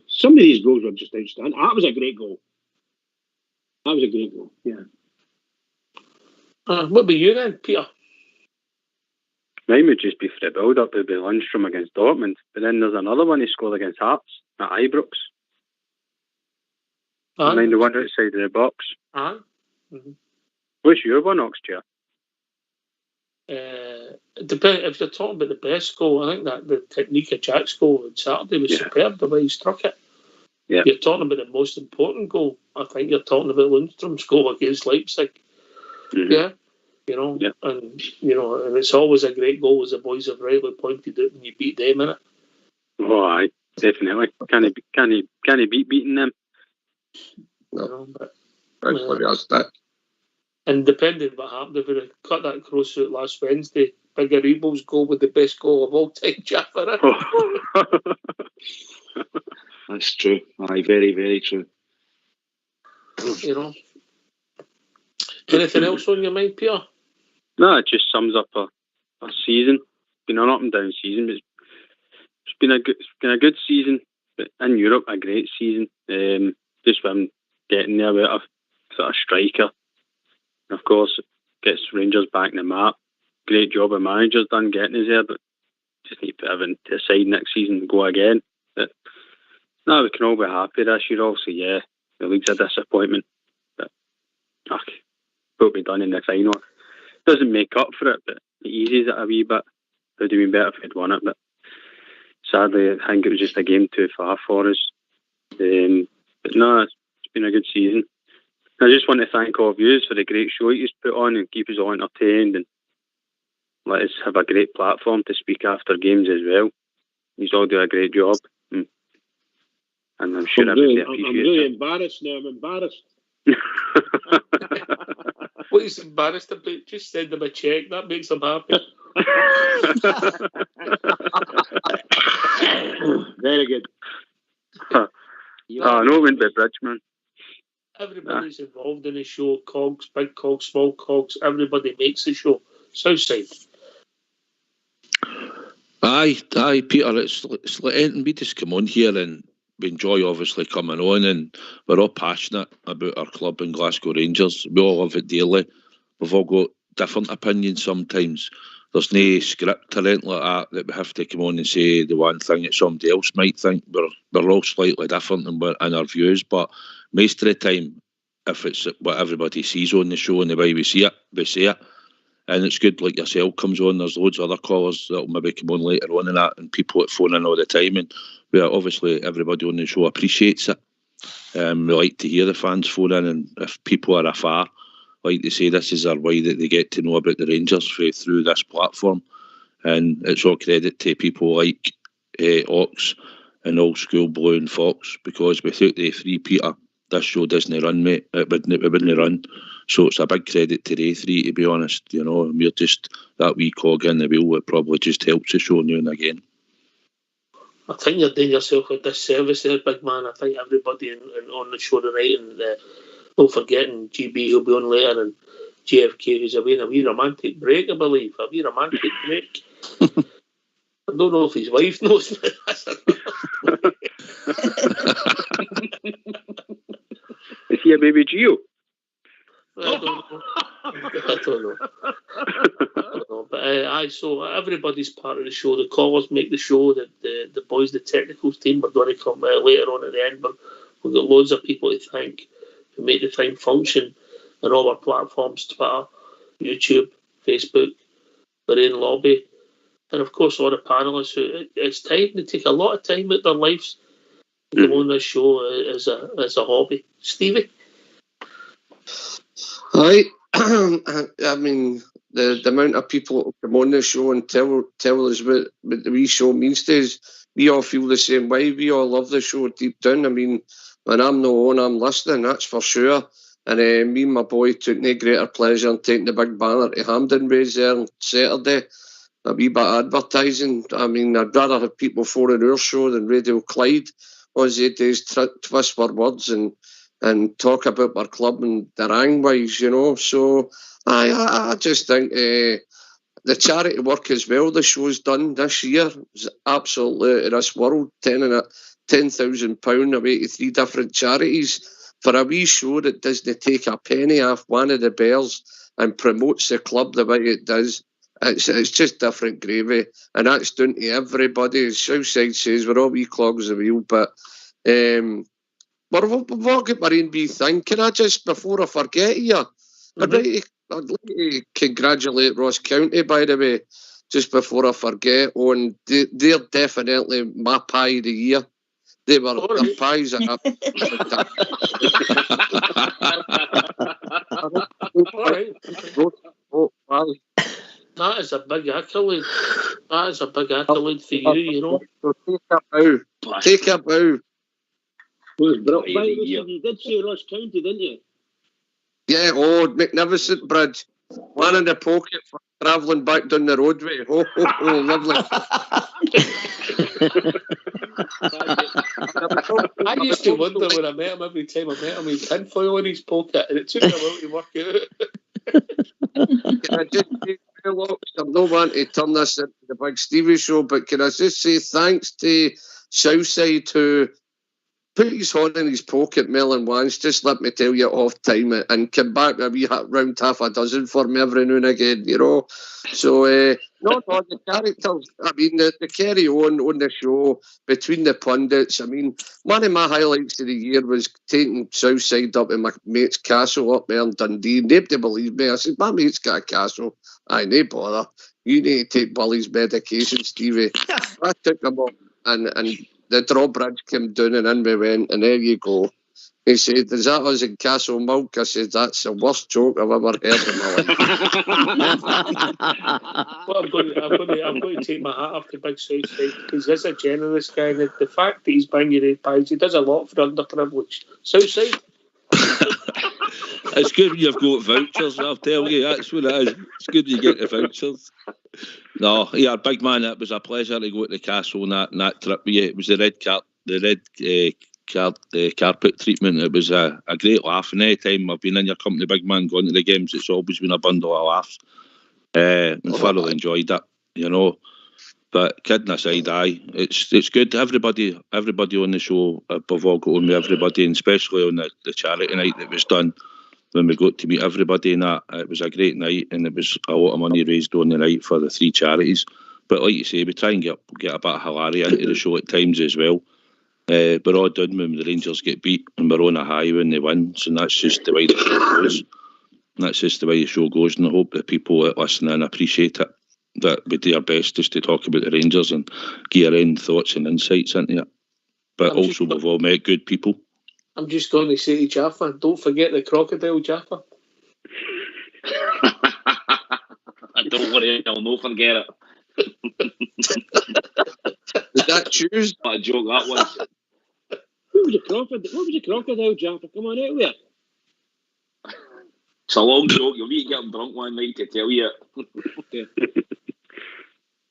some of these goals were just outstanding. That was a great goal. Yeah. What about you then, Peter? Mine would just be for the build-up. It would be Lundstrom against Dortmund. But then there's another one he scored against Hearts at Ibrox. I mean, the one outside of the box. Mm-hmm. What's your one, Oxchair? If you're talking about the best goal, I think that the technique of Jack's goal on Saturday was superb, the way he struck it. Yeah. You're talking about the most important goal. I think you're talking about Lundstrom's goal against Leipzig. Mm-hmm. Yeah. And it's always a great goal, as the boys have rightly pointed out, when you beat them in it. Oh, aye, definitely. Can he beat beating them? No, but that. And depending what happened, if we had cut that cross out last Wednesday, Big Aribo's goal with the best goal of all time, Jaffa. That's true. Aye, very, very true. Anything else on your mind, Pierre? No, it just sums up a season. It's been an up and down season, but it's been a good season. But in Europe, a great season. Just with him getting there with a sort of striker. Of course, gets Rangers back in the map. Great job the manager's done getting us there, but just need to put everything to the side next season and go again. But no, we can all be happy this year. Obviously, the league's a disappointment, but what we done in the final doesn't make up for it, but it eases it a wee bit. It would have been better if we'd won it, but sadly, I think it was just a game too far for us. But no, it's been a good season. I just want to thank all of you for the great show you put on and keep us all entertained and let us have a great platform to speak after games as well. You all do a great job. and I'm sure I'm everybody really appreciates embarrassed now. I'm embarrassed. What he's embarrassed about, just send him a cheque. That makes him happy. Very good. No, it wouldn't be bridge, man. Everybody's involved in the show. Cogs, big cogs, small cogs. Everybody makes the show. Southside. Aye, Peter, it's like anything. We just come on here and we enjoy obviously coming on, and we're all passionate about our club and Glasgow Rangers. We all love it dearly. We've all got different opinions sometimes. There's no script or anything like that we have to come on and say the one thing that somebody else might think. We're all slightly different in our views, but most of the time, if it's what everybody sees on the show and the way we see it, we say it. And it's good, like yourself comes on. There's loads of other callers that'll maybe come on later on and that, and people that phone in all the time. And obviously everybody on the show appreciates it. We like to hear the fans phone in, and if people are afar, like to say this is our way that they get to know about the Rangers through this platform. And it's all credit to people like Ox and Old School Blue and Fox, because without the three, Peter, this show doesn't run, mate. It wouldn't run. So it's a big credit to the three, to be honest. You know, we're just that wee cog in the wheel that probably just helps the show now and again. I think you're doing yourself a disservice there, big man. I think everybody on the show tonight, and not forgetting GB who'll be on later, and JFK who's away on a wee romantic break, I believe. A wee romantic break. I don't know if his wife knows, but that's Is he a baby Gio? I don't know. But so everybody's part of the show. The callers make the show. The boys, the technical team, are going to come later on at the end. But we've got loads of people to thank who make the thing function on all our platforms: Twitter, YouTube, Facebook, Lorraine Lobby, and of course all the panelists. It's time. They take a lot of time out of their lives to come on this show as a hobby. Stevie. Aye, I mean the amount of people that come on the show and tell us what the wee show means to us. We all feel the same way. We all love the show deep down. I mean, when I'm not on, I'm listening. That's for sure. And me and my boy took no greater pleasure in taking the big banner to Hampden Ways there on Saturday. A wee bit of advertising. I mean, I'd rather have people phoning our show than Radio Clyde. All they do is twist for words and talk about our club and the rang-wise, you know. So I just think the charity work as well the show's done this year is absolutely out of this world. £10,000 away to 3 different charities for a wee show that doesn't take a penny off one of the bears and promotes the club the way it does. It's just different gravy, and that's down to everybody. As Southside says, we're all wee clogs of wheel, but we've all got Marine B thing. Can I just, before I forget here, I'd like to congratulate Ross County, by the way, just before I forget, on they're definitely my pie of the year. Their pies are up. That is a big accolade. That is a big accolade for you, you know. So take a bow. You did say Ross County, didn't you? Yeah, magnificent bridge. One in the pocket for travelling back down the roadway. Oh, lovely. I used to wonder when I met him every time I met him, he had tinfoil in his pocket, and it took him a while to work it out. Can I just say, I'm not wanting to turn this into the Big Stevie show, but can I just say thanks to Southside who put his horn in his pocket more than once, just let me tell you, off time, and come back a wee round half a dozen for me every now and again, you know. So, not all the characters, I mean, the carry on the show between the pundits. I mean, one of my highlights of the year was taking Southside up in my mate's castle up there in Dundee. Nobody believed me. I said, my mate's got a castle. Aye, no bother. You need to take Billy's medication, Stevie. I took him up and the drawbridge came down and in we went, and there you go. He said, "Is that us in Castle Milk?" I said, "That's the worst joke I've ever heard in my life." Well, I'm going to take my hat off to Big Southside because he's a generous guy. And the fact that he's buying you red pies, he does a lot for underprivileged. Southside. It's good when you've got vouchers, I'll tell you. That's what it is. It's good when you get the vouchers. No, yeah, big man, it was a pleasure to go to the castle on that trip. Yeah, it was the red carpet treatment. It was a great laugh. And any time I've been in your company, big man, going to the games, it's always been a bundle of laughs. And thoroughly enjoyed it, you know. But kidding aside, it's good. Everybody on the show, above all, got on with everybody, and especially on the charity night that was done when we got to meet everybody. And that it was a great night, and it was a lot of money raised on the night for the 3 charities. But like you say, we try and get a bit of hilarity into the show at times as well. We're all done when the Rangers get beat, and we're on a high when they win. So that's just the way the show goes. That's just the way the show goes, and I hope that people that listen in appreciate it. That we do our best just to talk about the Rangers and give our own thoughts and insights into it. But also we've all met good people. I'm just going to say to Jaffa, don't forget the crocodile, Jaffa. Don't worry, I'll no forget it. Did that choose? What a joke that was. What was a crocodile, Jaffa? Come on out with it. It's a long joke. You'll need to get him drunk one night to tell you it.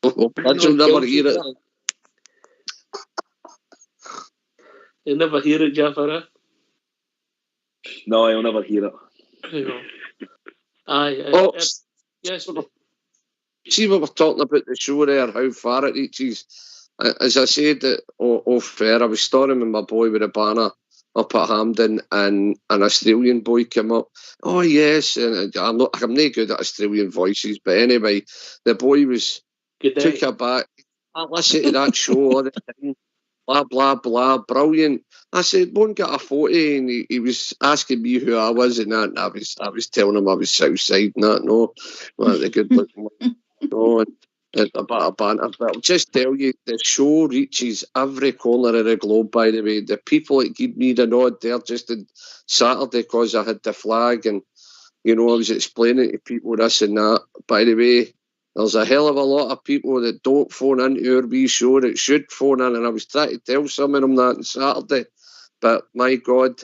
I'll never hear it. You'll never hear it, Jaffa, eh? No, I'll never hear it. Yes. See what we're talking about the show there, how far it reaches. As I said off air, I was starting with my boy with a banner up at Hampden, and an Australian boy came up. Oh yes, and I'm not good at Australian voices, but anyway, the boy took her back. I listen to that show all the time. Blah blah blah, brilliant. I said, "Won't get a photo," and he was asking me who I was and that. And I was telling him I was Southside and that. No, well, the good looking one. No, and a bit of banter. But I'll just tell you, the show reaches every corner of the globe. By the way, the people that give me the nod there just on Saturday because I had the flag, and I was explaining to people this and that. By the way, there's a hell of a lot of people that don't phone into our wee show that should phone in, and I was trying to tell some of them that on Saturday. But my God,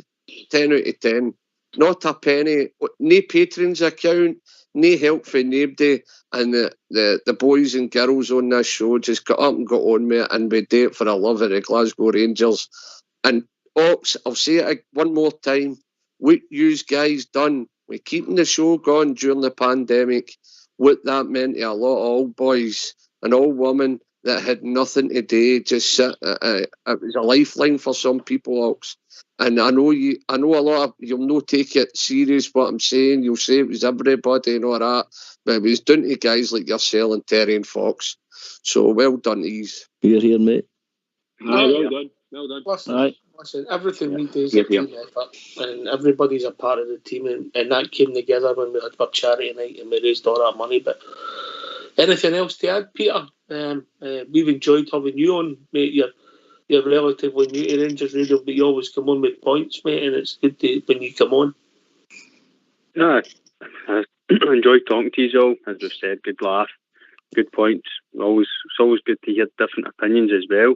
10 out of 10. Not a penny, no patrons account, no help from nobody. And the boys and girls on this show just got up and got on with it, and we do it for the love of the Glasgow Rangers. And Ox, I'll say it one more time, what you guys done with keeping the show going during the pandemic, what that meant to a lot of old boys and old women that had nothing to do, just sit. It was a lifeline for some people, Ox. And I know a lot of you'll not take it serious what I'm saying. You'll say it was everybody and all that, but it was down to guys like yourself and Terry and Fox. So well done to yous. Here, mate. Well done. Listen, everything we do is a team effort, and everybody's a part of the team, and that came together when we had our charity night and we raised all that money. But anything else to add, Peter? We've enjoyed having you on, mate. You're relatively new to Rangers Radio, but you always come on with points, mate, and it's good when you come on. No, I enjoy talking to you all. As we've said, good laugh, good points. It's always good to hear different opinions as well.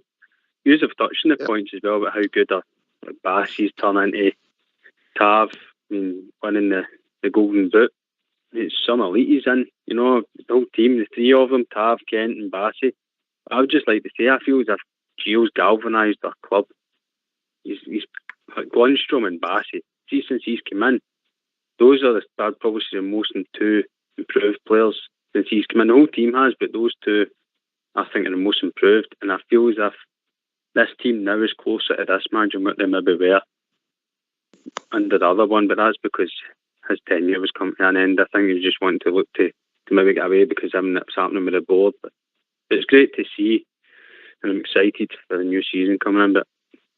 You have touched on the points as well about how good Bassie's turn into Tav. I mean, winning the Golden Boot. It's some elite he's in. The whole team, the 3 of them, Tav, Kent and Bassie. I would just like to say, I feel as if Gio's galvanised our club. He's like Lundstrom and Bassie. See, since he's come in, those are I'd probably say the most 2 improved players since he's come in. The whole team has, but those 2, I think, are the most improved. And I feel as if this team now is closer to this match than what they maybe were under the other one. But that's because his tenure was coming to an end. I think he just wanted to look to maybe get away because of what's happening with the board. But it's great to see, and I'm excited for the new season coming in. But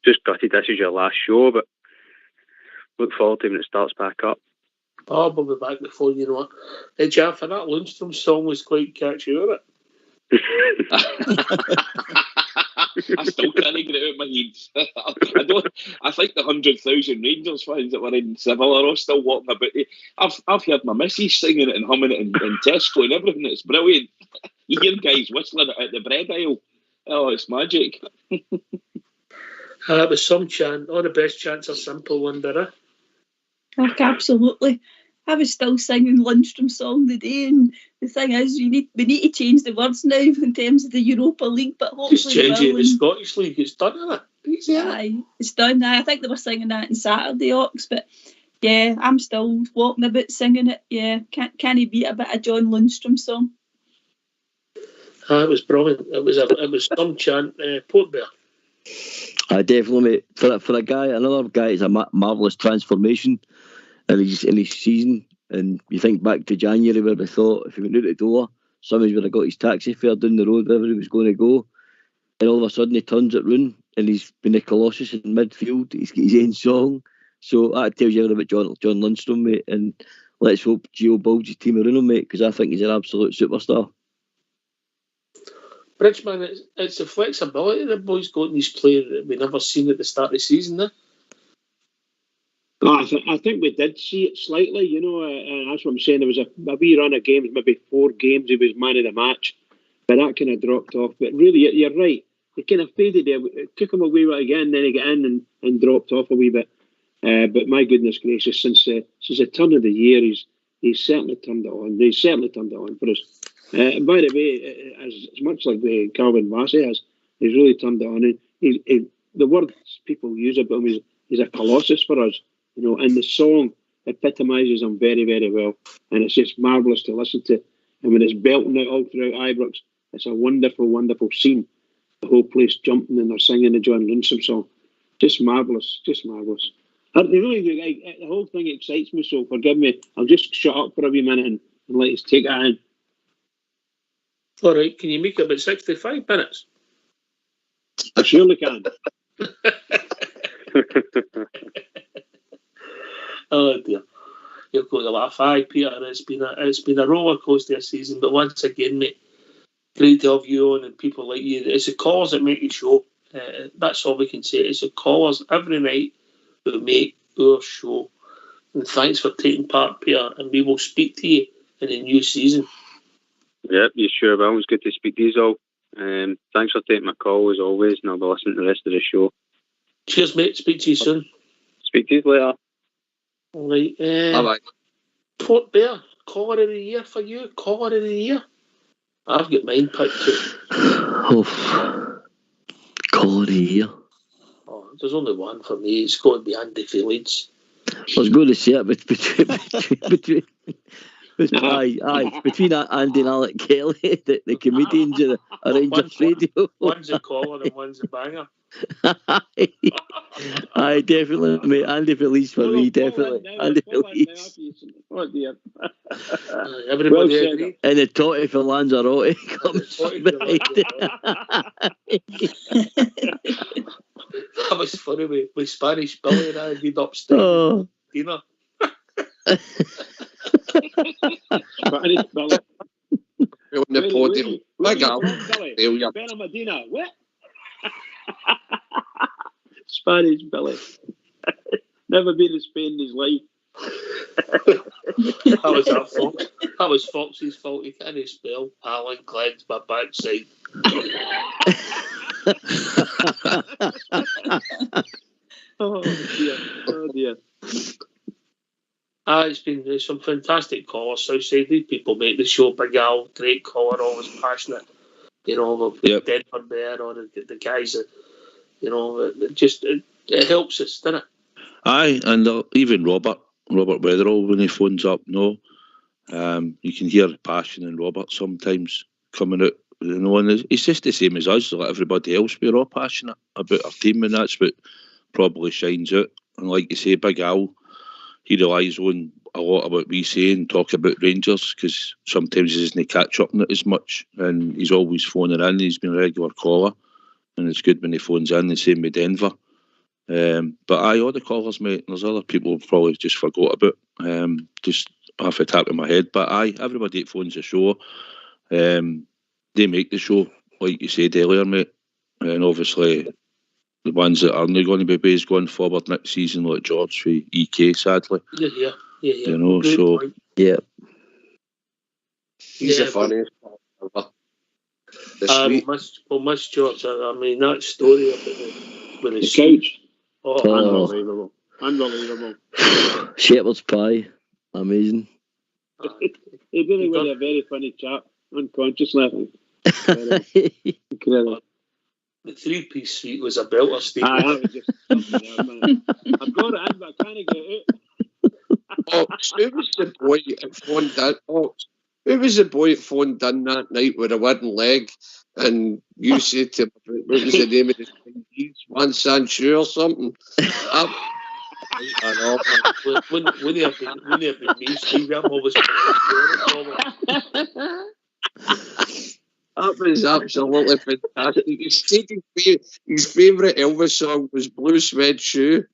just gutted this is your last show, but look forward to when it starts back up. Oh, we'll be back before you know it. Hey, Jeff, and that Lundstrom song was quite catchy, wasn't it? I still can't get it out of my head. I think the 100,000 Rangers fans that were in Seville are all still walking about it. I've heard my missus singing it and humming it in Tesco and everything. It's brilliant. You hear guys whistling it at the bread aisle. Oh, it's magic. It was some chant. All the best chants are simple, Linda. Absolutely. I was still singing Lundstrom's song today, and the thing is, we need to change the words now in terms of the Europa League, but hopefully just change it in the Scottish League. It's done, isn't it? Aye, it's done. I think they were singing that on Saturday, Ox, but yeah, I'm still walking about singing it. Yeah, can't beat a bit of John Lundstrom song. It was brilliant. It was some chant. Port Bear. I definitely, mate. For a guy, another guy, it's a marvellous transformation in his season. And you think back to January where we thought if he went out the door, somebody would have got his taxi fare down the road wherever he was going to go. And all of a sudden he turns it round and he's been a colossus in midfield. He's got his own song. So that tells you everything about John Lundstrom, mate. And let's hope Gio builds his team around him, mate, because I think he's an absolute superstar. Bridgeman, it's the flexibility the boys got in these players that we never seen at the start of the season, eh? I think we did see it slightly, and that's what I'm saying. There was a wee run of games, maybe 4 games he was man of the match, but that kind of dropped off. But really, you're right. It kind of faded there. It took him a wee bit again, then he got in and dropped off a wee bit. But my goodness gracious, since the turn of the year, he's certainly turned it on. He's certainly turned it on for us. By the way, as much like the Calvin Massey has, he's really turned it on. And the words people use about him is he's a colossus for us, and the song epitomises him very, very well. And it's just marvellous to listen to. And when it's belting out all throughout Ibrox, it's a wonderful, wonderful scene. The whole place jumping and they're singing the John Lundstrom song. Just marvellous, just marvellous. They really do. The whole thing excites me, so forgive me. I'll just shut up for a wee minute and let us take it in. All right, can you make it about 65 minutes? I surely can. Oh dear, you've got to laugh. Aye, Peter, it's been a roller coaster this season, but once again, mate, great to have you on and people like you. It's the callers that make the show. That's all we can say. It's the callers every night who make our show. And thanks for taking part, Peter. And we will speak to you in the new season. Yep, you sure will. It's good to speak to you all. Thanks for taking my call as always, and I'll be listening to the rest of the show. Cheers, mate. Speak to you soon. Speak to you later. All right. Bye-bye. Port Bear, caller of the year for you. Caller of the year. I've got mine picked too. Caller of the year. Oh, there's only one for me. It's got to be Andy for Leeds. I was going to say it between Andy and Alec Kelly, the comedians of Rangers Radio. One's a caller and one's a banger. Aye, definitely, mate. Andy Felice for me, definitely. Andy Felice. Oh dear. Everybody agree? And the Totti for Lanzarote comes behind. That was funny with Spanish Billy and I did upstairs. Oh. Dinner. Spanish Billy. On the podium. Bella Medina. What? Spanish Billy. Never been to Spain in his life. That was Fox's fault. He can't spell Alan Glenn's my backside. Oh dear. It's been some fantastic callers. Southside, these people make the show. Big Al, great caller, always passionate. Yep. Denver Bear or the guys that, it helps us, doesn't it? Aye, and even Robert Weatherall, when he phones up, you can hear passion in Robert sometimes coming out, and it's just the same as us, like everybody else. We're all passionate about our team, and that's what probably shines out. And like you say, Big Al, he relies on a lot of what we say and talk about Rangers, because sometimes he doesn't catch up on it as much, and he's always phoning in. He's been a regular caller, and it's good when he phones in. The same with Denver. But all the callers, mate, there's other people who probably just forgot about. Just off the top of my head. But everybody that phones the show, they make the show, like you said earlier, mate. and obviously the ones that aren't going to be based going forward next season, like George for EK, sadly. Yeah. You know, Great so point. Yeah. He's the Yeah, funniest part ever. The We'll sweet. miss George. I mean, that story about with the The suit. couch. Oh, Unbelievable. Shepherd's pie. Amazing. He really was a very funny chap, unconsciously. Incredible. the 3-piece suite was a belter, Steve. That was just something else, man. I've got it in, but I can't get it out. Ox, who was the boy at phoned in? Ox, who was the boy that phoned in that night with a wooden leg? And you said to him, what was the name of the thing? Juan Sancho or something? I know. Wouldn't he have been me, Steve? I'm always That was absolutely fantastic. He said his favourite Elvis song was Blue Suede Shoe.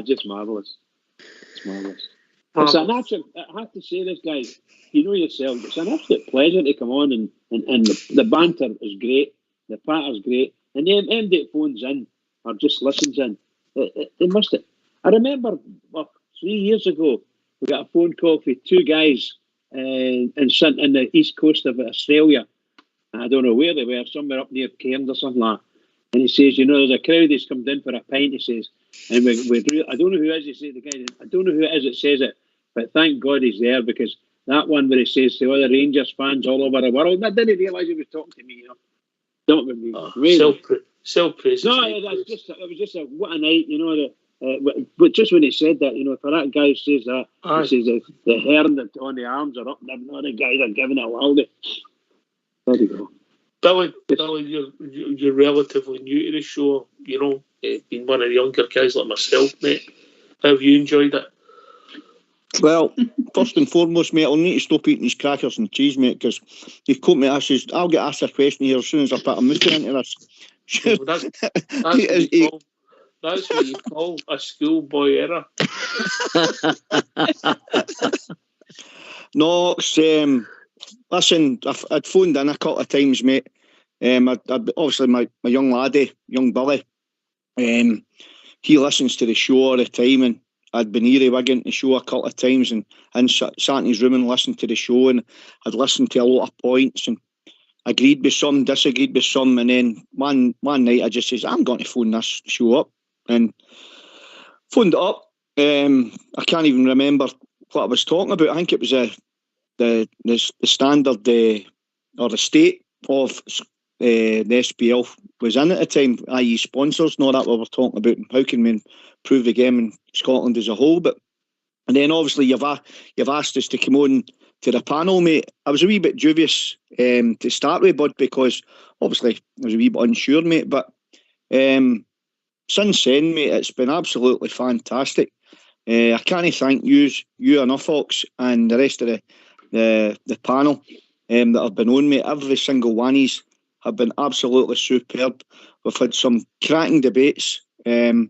Just marvellous. It's marvellous. It's an absolute, I have to say this, guys, you know yourself, it's an absolute pleasure to come on and the banter is great, the patter's great, and the MD that phones in or just listens in, they must have. I remember 3 years ago, we got a phone call from two guys in the east coast of Australia. I don't know where they were, somewhere up near Cairns or something like that. And he says, there's a crowd that's come down for a pint, he says, and I don't know who it is, he says, the guy, I don't know who it is that says it, but thank God he's there, because that one where he says to other Rangers fans all over the world, I didn't realise he was talking to me, Talking to me. Self-praise. No, it was just what a night, but just when he said that, for that guy who says that, he says the hair on the arms are up, and the guys are giving it a whirl. There you go. Billy, you're relatively new to the show, being one of the younger guys like myself, mate. How have you enjoyed it? Well, first and foremost, mate, I'll need to stop eating these crackers and cheese, mate, because you've caught me. I'll get asked a question here as soon as I put a mooster into this. Well, that's what you call a schoolboy error. No, listen, I'd phoned in a couple of times, mate. Obviously, my young laddie, young Billy, he listens to the show all the time, and I'd been earwigging the show a couple of times and sat in his room and listened to the show, and I'd listened to a lot of points and agreed with some, disagreed with some, and then one night I just says, I'm going to phone this show up, and phoned it up. I can't even remember what I was talking about. I think it was the standard or the state of the SPL was in at the time, i.e. sponsors and all that we were talking about, how can we improve the game in Scotland as a whole. And then obviously you've asked us to come on to the panel, mate. I was a wee bit dubious to start with, bud, because obviously I was a wee bit unsure, mate, but since then, mate, it's been absolutely fantastic. I can't thank you enough, Fox, and the rest of the panel that have been on, mate. Every single one of these have been absolutely superb. We've had some cracking debates. We've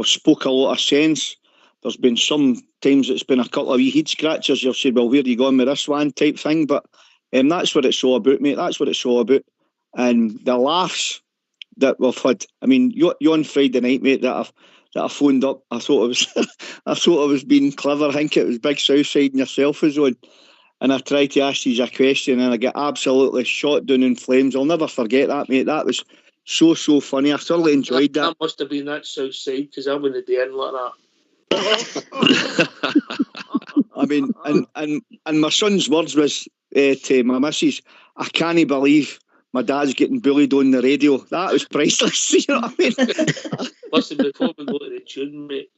spoke a lot of sense. There's been some times it's been a couple of wee head scratchers. You've said, well, where are you going with this one type thing? But that's what it's all about, mate. That's what it's all about. And the laughs that we've had. I mean, you on Friday night, mate, that I phoned up. I thought I was being clever. I think it was Big Southside and yourself was on. And I tried to ask you a question and I get absolutely shot down in flames. I'll never forget that, mate. That was so funny. I thoroughly enjoyed that. That must have been that south side, because I wouldn't be in like that. I mean, and my son's words was to my missus, I can't believe my dad's getting bullied on the radio. That was priceless. You know what I mean? Listen, before we go to the tune, mate,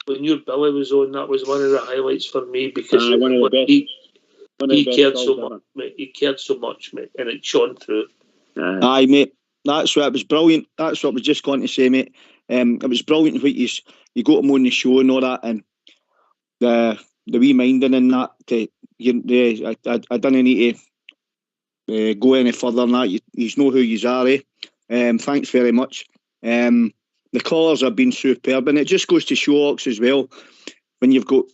when your Billy was on, that was one of the highlights for me, because one of the best. He cared so much, mate. He cared so much, mate, and it shone through. Aye, mate. That's what it was brilliant. That's what I was just going to say, mate. It was brilliant what you got him on the show and all that, and the wee minding in that. I didn't need to go any further than that. You know who you are, eh? Thanks very much. The colours have been superb, and it just goes to show, Ox, as well, when you've got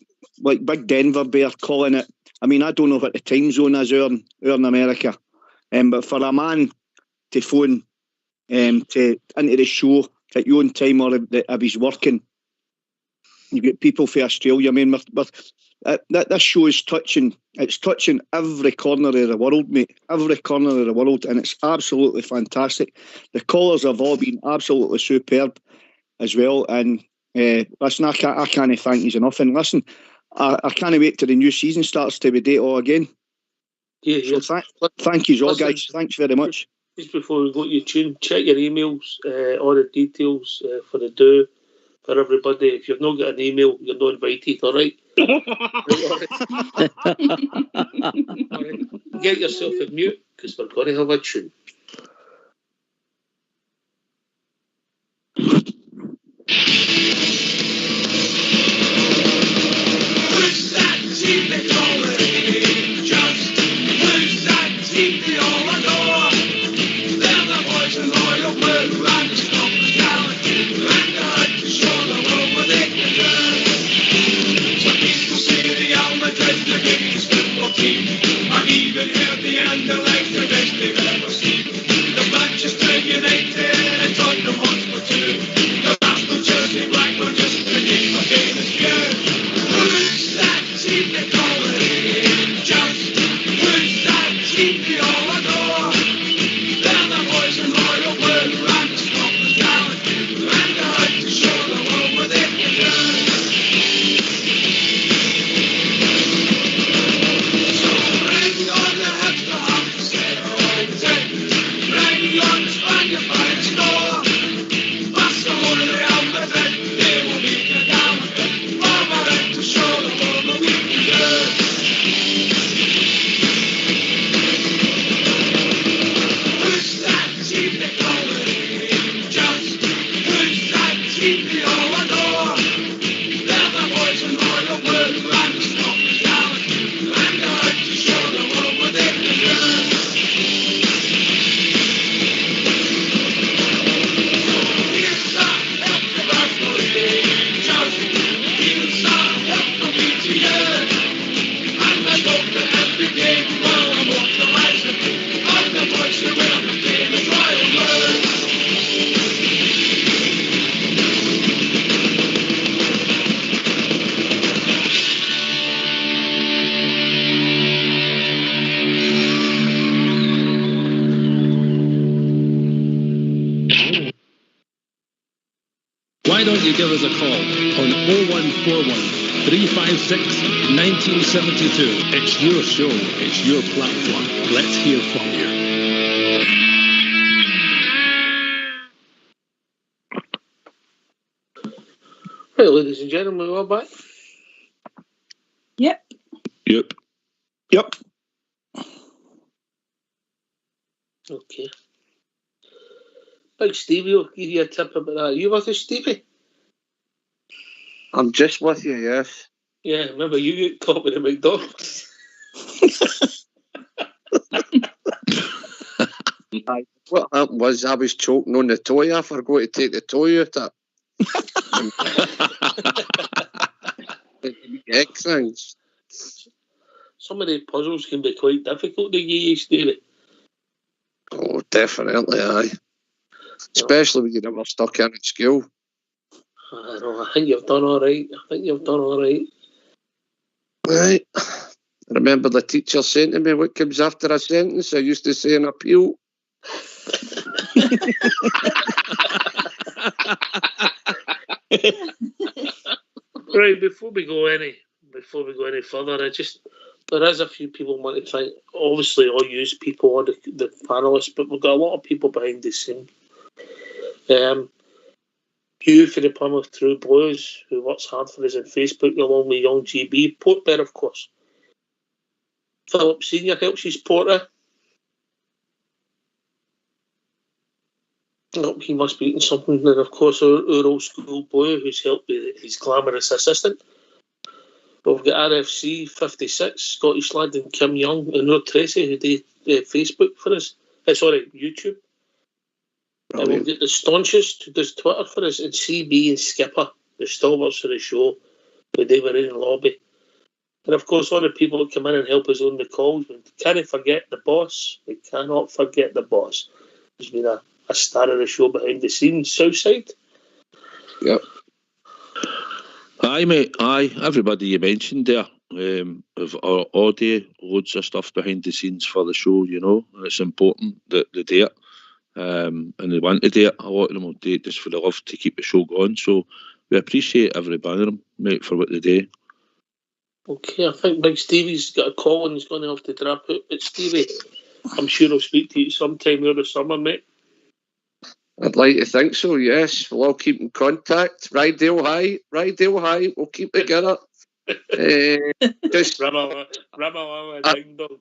like Big Denver Bear calling it I mean, I don't know what the time zone is out in America, but for a man to phone into the show at your own time or if he's working, you get people from Australia. I mean, this show is touching every corner of the world, mate. Every corner of the world, and it's absolutely fantastic. The callers have all been absolutely superb as well. And listen, I can't thank you enough. And listen, I can't wait till the new season starts to be date all again. Yeah. So thank you all, guys. Thanks very much. Just before we go to your tune, check your emails, all the details for the do for everybody. If you've not got an email, you're not invited, all right? All right. Get yourself a mute, because we're going to have a tune. Who's that team they call it? Just who's that team they all adore? They're the boys in loyal blue and the Scotland galaxy, and the hunt to show the world what they can do. Some people say Real Madrid, the biggest football team. I've even heard the Anderlecht, the best they've ever seen. The Manchester United and Tottenham Hotspur too. The Arsenal, Chelsea, Blackburn, just to name a famous few. Who's that team they call it? Just who's that team they all adore? They're the boys in royal blue and the Scotland galaxy, and the hunt to show the world what they can do. So bring on the hipster half to say bring on the Spaniard by the score. Barcelona, Real Madrid, they will beat the Galaxy. Over to show the world what we can do. Who's that team they call it? Just who's that team they all adore? They're the boys in royal blue and the Scotland galaxy, and the hunt to show the world what they can do. Here's that help from Arsenal, just here's that help from me to you. And I hope that every game while I'm watching the lives of the boys who wear the famous royal blue. Why don't you give us a call on 0141 356 1972? It's your show, it's your platform. Let's hear from you. Right, ladies and gentlemen, we're back. Yep. Yep. Okay. Big Stevie will give you a tip about that. Are you with us, Stevie? I'm just with you, yes. Yeah, remember you got caught with the McDonald's. What happened was I was choking on the toy. I forgot to take the toy out of it. Egg things. Some of the puzzles can be quite difficult to get, Stevie. Oh, definitely, aye. Especially when you're never stuck in at school. I know, I think you've done all right. Right. I remember the teacher saying to me, what comes after a sentence? I used to say an appeal. Right, before we go any further, there is a few people want to thank. Obviously, all use people, all the panelists, but we've got a lot of people behind the scene. Hugh for the Plymouth True Blues, who works hard for us on Facebook, along with Young GB. Port Bear, of course. Philip Senior helps his Porter. Oh, he must be eating something. And of course, our old school boy, who's helped with his glamorous assistant. We've got RFC 56, Scottish lad, and Kim Young, and Lord Tracy, who did Facebook for us. YouTube. And we've got the Staunchest, who does Twitter for us, and CB and Skipper, the stalwarts for the show, who they were in the lobby. And of course, all the people that come in and help us on the calls. We can't forget the boss. We cannot forget the boss. He's been a star of the show behind the scenes, Southside. Yep. Aye, mate. Aye, everybody you mentioned there. Of all day, loads of stuff behind the scenes for the show, you know. And it's important that they do it. And they want to do it. A lot of them will do it just for the love to keep the show going. So we appreciate every one of them, mate, for what they do. Okay, I think Big Stevie's got a call and he's going to have to drop out. But Stevie, I'm sure I'll speak to you sometime over the summer, mate. I'd like to think so, yes. We'll all keep in contact. Rydale High. We'll keep together. Just Rabba ding dong.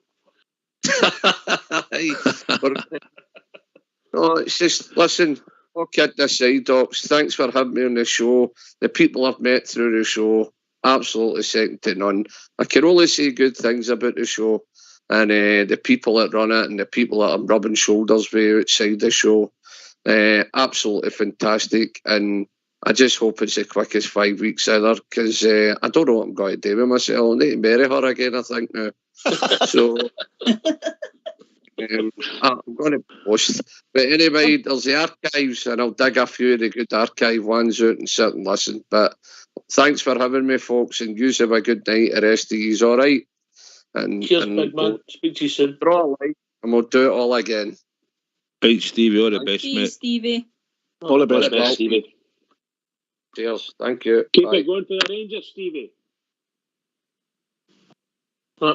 No, it's just, listen, all kidding aside, Docs, thanks for having me on the show. The people I've met through the show, absolutely second to none. I can only say good things about the show, and the people that run it and the people that I'm rubbing shoulders with outside the show. Absolutely fantastic, and I just hope it's the quickest 5 weeks either, because I don't know what I'm going to do with myself. I need to marry her again, I think, now. So I'm going to post. But anyway, there's the archives, and I'll dig a few of the good archive ones out and sit and listen. But thanks for having me, folks, and you have a good night. The rest of you's all right. And, cheers, big man. Speak to you soon. And we'll do it all again. Right, Stevie, all the best, See you, mate. Stevie. All the best, pal. Stevie. Cheers. Thank you. Keep Bye. it going for the Rangers, Stevie.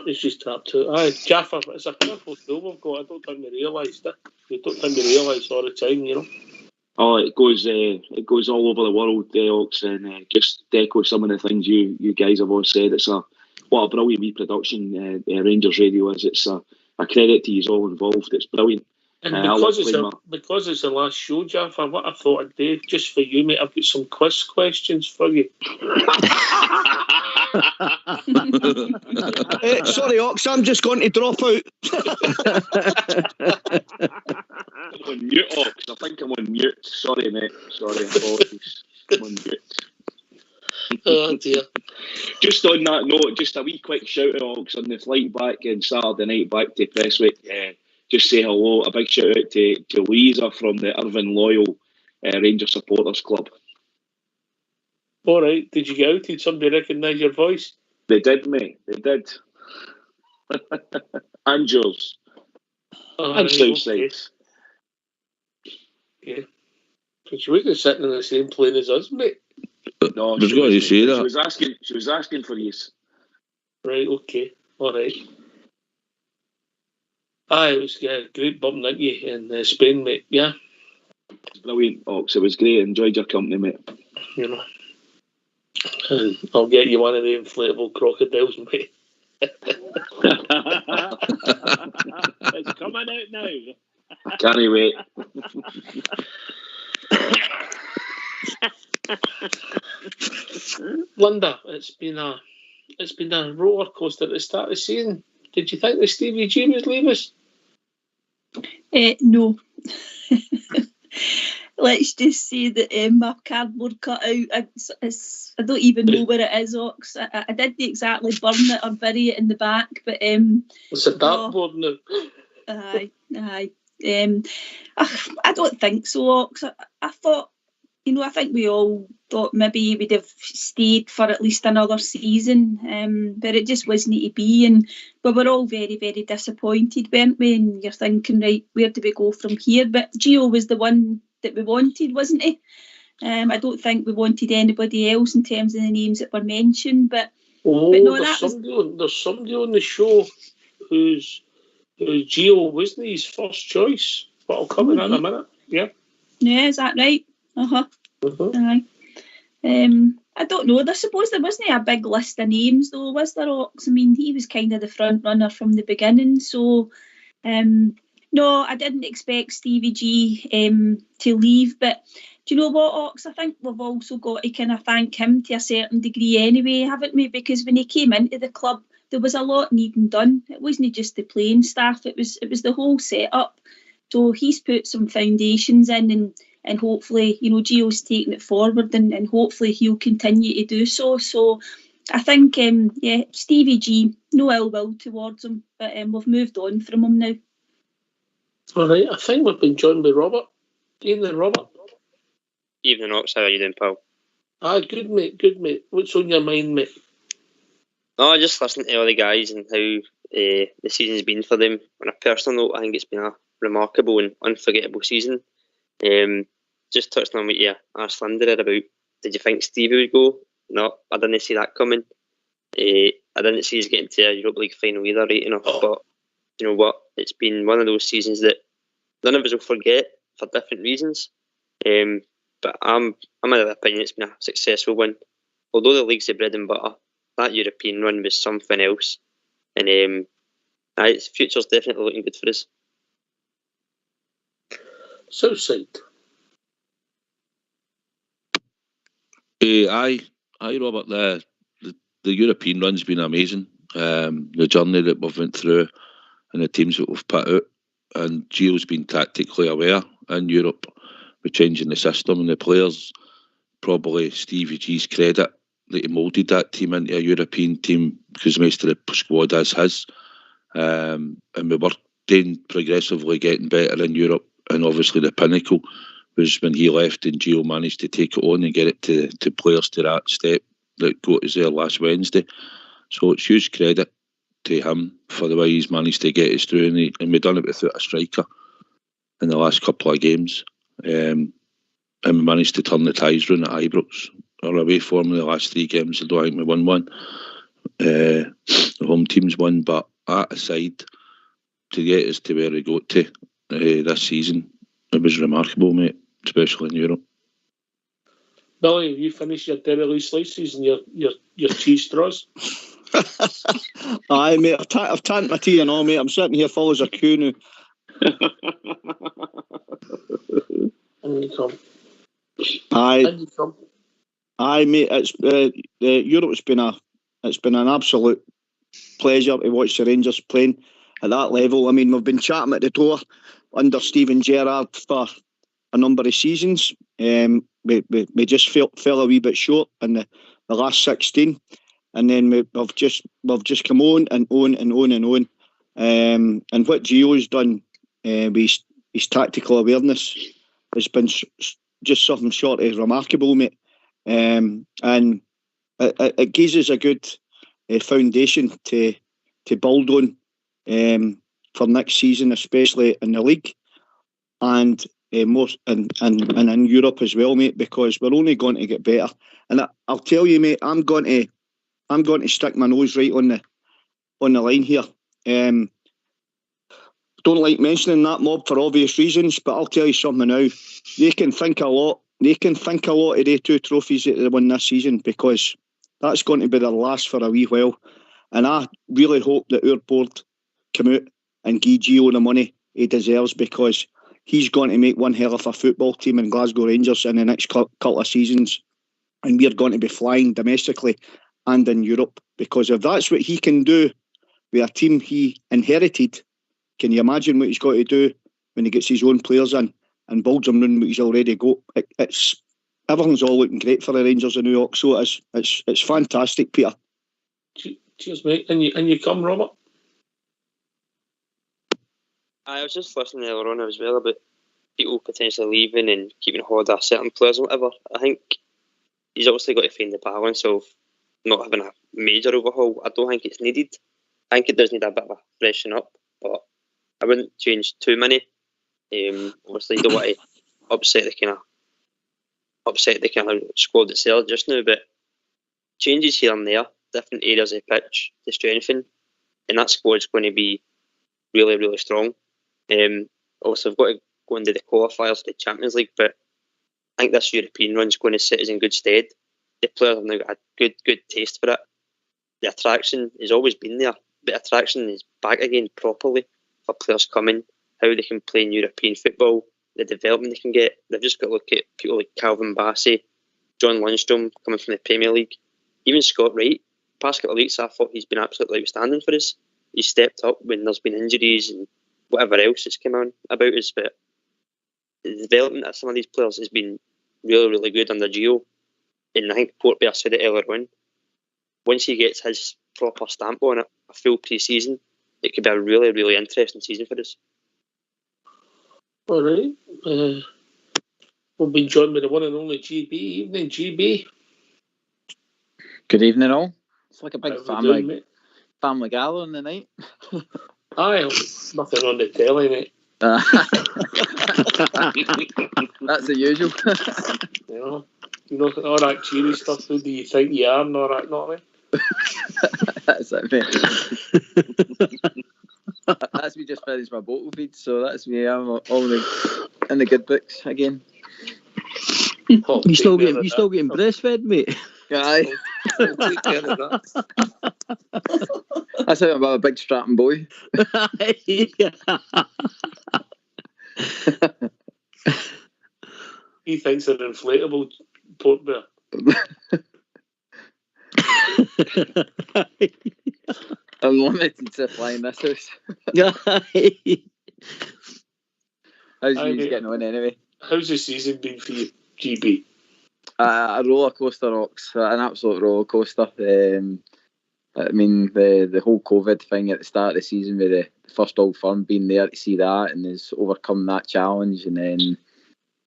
He's just tapped out. Aye, Jaffa, it's a powerful tool we've got. I don't think we realised it. We don't think we realise all the time, you know. Oh, it goes all over the world, Ox, and just to echo some of the things you guys have all said. It's what a brilliant reproduction Rangers Radio is. It's a credit to you all involved. It's brilliant. And because it's the last show, Jaffa, what I thought I'd do, just for you, mate, I've got some quiz questions for you. Sorry, Ox, I'm just going to drop out. I'm on mute, Ox. I think I'm on mute. Sorry, mate. Sorry, apologies. I'm on mute. Oh dear. Just on that note, just a wee quick shout out, Ox, on the flight back on Saturday night back to Prestwick. Just say hello. A big shout out to Louisa from the Irvine Loyal Rangers Supporters Club. All right. Did you get out? Did somebody recognise your voice? They did, mate. They did. And yours. And Southside. Yeah. But she wasn't sitting in the same plane as us, mate. No, I was going to say that. She was asking for you. Right. Okay. All right. Aye, it was great bumping into you in Spain, mate. Yeah. It's brilliant, Ox. It was great. Enjoyed your company, mate. You know. And I'll get you one of the inflatable crocodiles, mate. It's coming out now. Can't wait. Linda, it's been a roller coaster at the start of the season. Did you think that Stevie G would leave us? No. Let's just say that my cardboard cutout, I don't even know where it is, Ox. I didn't exactly burn it or bury it in the back, but it's a dartboard now. Aye. I don't think so, Ox. I thought, I think we all thought maybe we'd have stayed for at least another season, but it just wasn't to be, and we were all very, very disappointed, weren't we? And you're thinking, right, where do we go from here? But Gio was the one that we wanted, wasn't he? I don't think we wanted anybody else in terms of the names that were mentioned, but no, there's somebody on the show who's Gio wasn't his first choice, but I'll come in a minute. Yeah, is that right? Aye. I don't know. I suppose there wasn't a big list of names, though, was there, Ox? I mean, he was kind of the front runner from the beginning. So, no, I didn't expect Stevie G to leave. But do you know what, Ox? I think we've also got to kind of thank him to a certain degree anyway, haven't we? Because when he came into the club, there was a lot needing done. It wasn't just the playing staff. It was the whole setup. So he's put some foundations in, and hopefully, Gio's taking it forward, and hopefully he'll continue to do so. So I think, Stevie G, no ill will towards him, but we've moved on from him now. All right, I think we've been joined by Robert. Evening, Robert. Evening, Ox. How are you doing, pal? Good mate. What's on your mind, mate? No, just listening to all the guys and how the season's been for them. On a personal note, I think it's been a remarkable and unforgettable season. Just touching on what you asked Linda there about, did you think Stevie would go? No, I didn't see that coming. I didn't see us getting to a Europa League final either, right enough. But you know what? It's been one of those seasons that none of us will forget for different reasons. But I'm of the opinion it's been a successful one. Although the league's the bread and butter, that European run was something else. And its future's definitely looking good for us. Southside. Aye, Robert. The European run's been amazing. The journey that we've went through and the teams that we've put out, and Gio's been tactically aware in Europe with changing the system and the players. Probably Stevie G's credit that he moulded that team into a European team, because most of the squad is his. And we were then progressively getting better in Europe, and obviously the pinnacle was when he left and Gio managed to take it on and get it to players to that step that got us there last Wednesday. So it's huge credit to him for the way he's managed to get us through, and we've done it without a striker in the last couple of games. And we managed to turn the ties round at Ibrox. Our away form in the last 3 games, I don't think we won one. The home teams won, but that aside, to get us to where we got to this season, it was remarkable, mate, especially in Europe. Billy, you finished your Derry Lee slices and your cheese straws? Aye, mate, I've tanked my tea and all, mate. I'm sitting here full as a queue now. And you come. Aye, mate. It's Europe's been an absolute pleasure to watch the Rangers playing at that level. I mean, we've been chatting at the door under Steven Gerrard for a number of seasons. We just fell a wee bit short in the last 16, and then we've just come on and on and on and on. And what Gio's done with his tactical awareness has been just something short of remarkable, mate. And it gives us a good foundation to build on for next season, especially in the league and most and in Europe as well, mate. Because we're only going to get better. And I'll tell you, mate, I'm going to stick my nose right on the line here. Don't like mentioning that mob for obvious reasons, but I'll tell you something now. They can think a lot. They can think a lot of the 2 trophies that they won this season, because that's going to be their last for a wee while. And I really hope that our board come out and give Gio the money he deserves, because he's going to make one hell of a football team in Glasgow Rangers in the next couple of seasons. And we're going to be flying domestically and in Europe, because if that's what he can do with a team he inherited, can you imagine what he's got to do when he gets his own players in and builds them around what he's already got? Everything's all looking great for the Rangers in New York, so it's fantastic, Peter. Cheers, mate. And you come, Robert? I was just listening earlier on as well about people potentially leaving and keeping hold of certain players and whatever. I think he's obviously got to find the balance of not having a major overhaul. I don't think it's needed. I think it does need a bit of a freshen up, but I wouldn't change too many. Obviously, you don't want to upset the kind of squad that's there just now, but changes here and there, different areas of the pitch to strengthen, and that squad's going to be really, really strong. Also, we've got to go into the qualifiers of the Champions League, but I think this European run's going to sit us in good stead. The players have now got a good taste for it. The attraction has always been there, but attraction is back again properly for players coming, how they can play in European football, the development they can get. They've just got to look at people like Calvin Bassey, John Lundstrom coming from the Premier League, even Scott Wright. Past couple of weeks, I thought he's been absolutely outstanding for us. He's stepped up when there's been injuries and whatever else that's come on about us, but the development of some of these players has been really, really good under Gio. And I think Portbear said it earlier on. once he gets his proper stamp on it, a full pre-season, it could be a really, really interesting season for us. All right. We'll be joined by the one and only GB. Evening, GB. Good evening, all. It's like a big How we doing, mate? family gathering tonight. Aye, nothing on the telly, mate. That's the usual. You know, all that cheery stuff. Who do you think you are? And all that, not me. That's it, mate. That's me just finished my bottle feed, so that's me. I'm all in the good books again. You still getting breastfed, mate? Aye. Take care of that. That's how I'm a big strapping boy. He thinks they're inflatable port bear. I'm limited to flying this house. How's you getting on anyway? How's the season been for you, GB? A roller coaster, Ox. An absolute roller coaster. I mean, the whole COVID thing at the start of the season with the first Old Firm being there to see that and has overcome that challenge, and then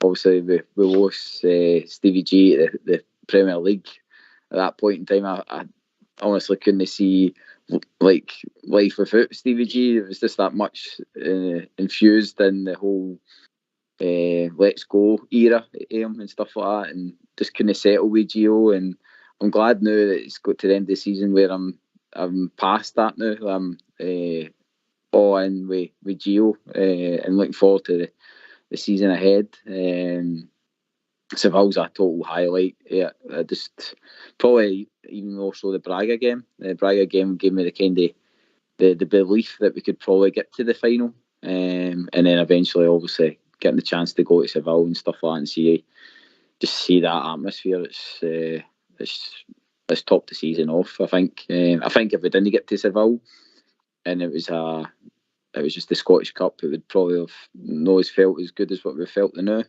obviously we lost Stevie G at the Premier League. At that point in time, I honestly couldn't see like life without Stevie G. It was just that much infused in the whole Let's Go era and stuff like that, and just couldn't settle with Gio. And I'm glad now that it's got to the end of the season where I'm past that now. I'm all in with Gio and looking forward to the season ahead. Seville's a total highlight. Yeah, I just probably even more so the Braga game. The Braga game gave me the kind of the belief that we could probably get to the final, and then eventually, obviously, getting the chance to go to Seville and stuff like that and see that atmosphere. It's topped the season off. I think if we didn't get to Seville and it was just the Scottish Cup, it would probably have not as felt as good as what we felt now.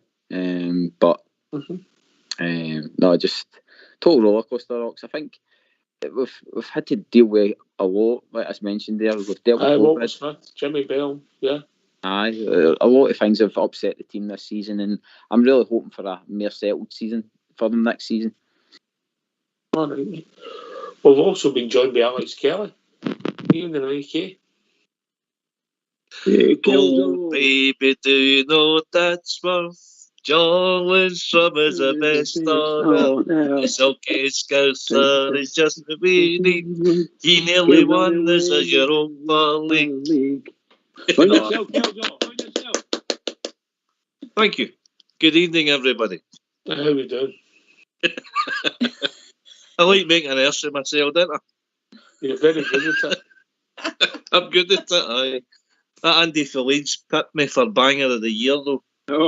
But no, just total roller coaster, Rocks. I think we've had to deal with a lot, like as mentioned there. We've dealt with Walter Smith, Jimmy Bell, yeah. Aye, a lot of things have upset the team this season, and I'm really hoping for a more settled season for them next season. All right. We've also been joined by Alex Kelly. Evening, UK. Oh, baby, do you know that's worth? Jolly Summer's the best on earth. Silky Scouser is just what we need. He nearly won this as Europa League. On yourself, Kelzo. On yourself. Thank you. Good evening, everybody. How we doing? I like making an ass of myself, don't I? You're very good at it. I'm good at it, aye. That Andy Phillips picked me for Banger of the Year, though. No,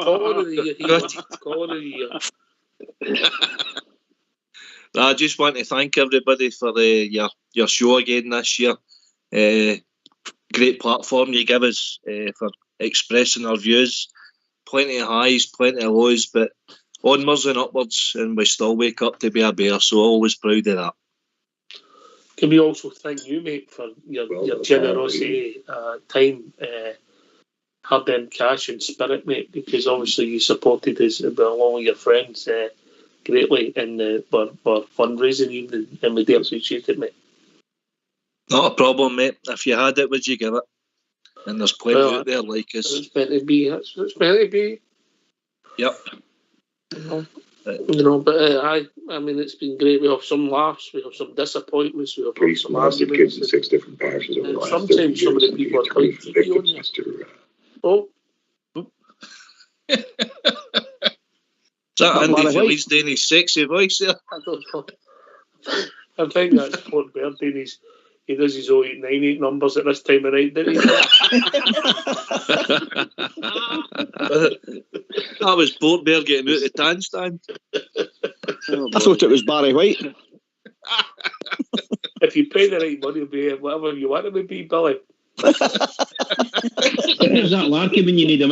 Caller of the Year. Caller of the Year. I just want to thank everybody for your show again this year. Great platform you give us for expressing our views. Plenty of highs, plenty of lows, but onwards and upwards, and we still wake up to be a bear, so always proud of that. Can we also thank you, mate, for your generosity, time, hard-earned cash and spirit, mate, because obviously you supported us along with your friends greatly in the fundraising evening, and we do appreciate it, mate. Not a problem, mate. If you had it, would you give it? And there's plenty out there like us. It's meant to be. It's meant to be. Yep. But I mean, it's been great. We have some laughs, we have some disappointments, we have some arguments. In 6 different parishes over the last sometimes some of the people are quite cheeky on you. Is that Andy Phillips doing his sexy voice there? I don't know. I think that's Port Bear doing he does his 0898 numbers at this time of night, didn't he? That was Port Bear getting out of the tan stand. I thought it was Barry White. If you pay the right money, it'll be whatever you want it to be, Billy. There's that Larky when you need him,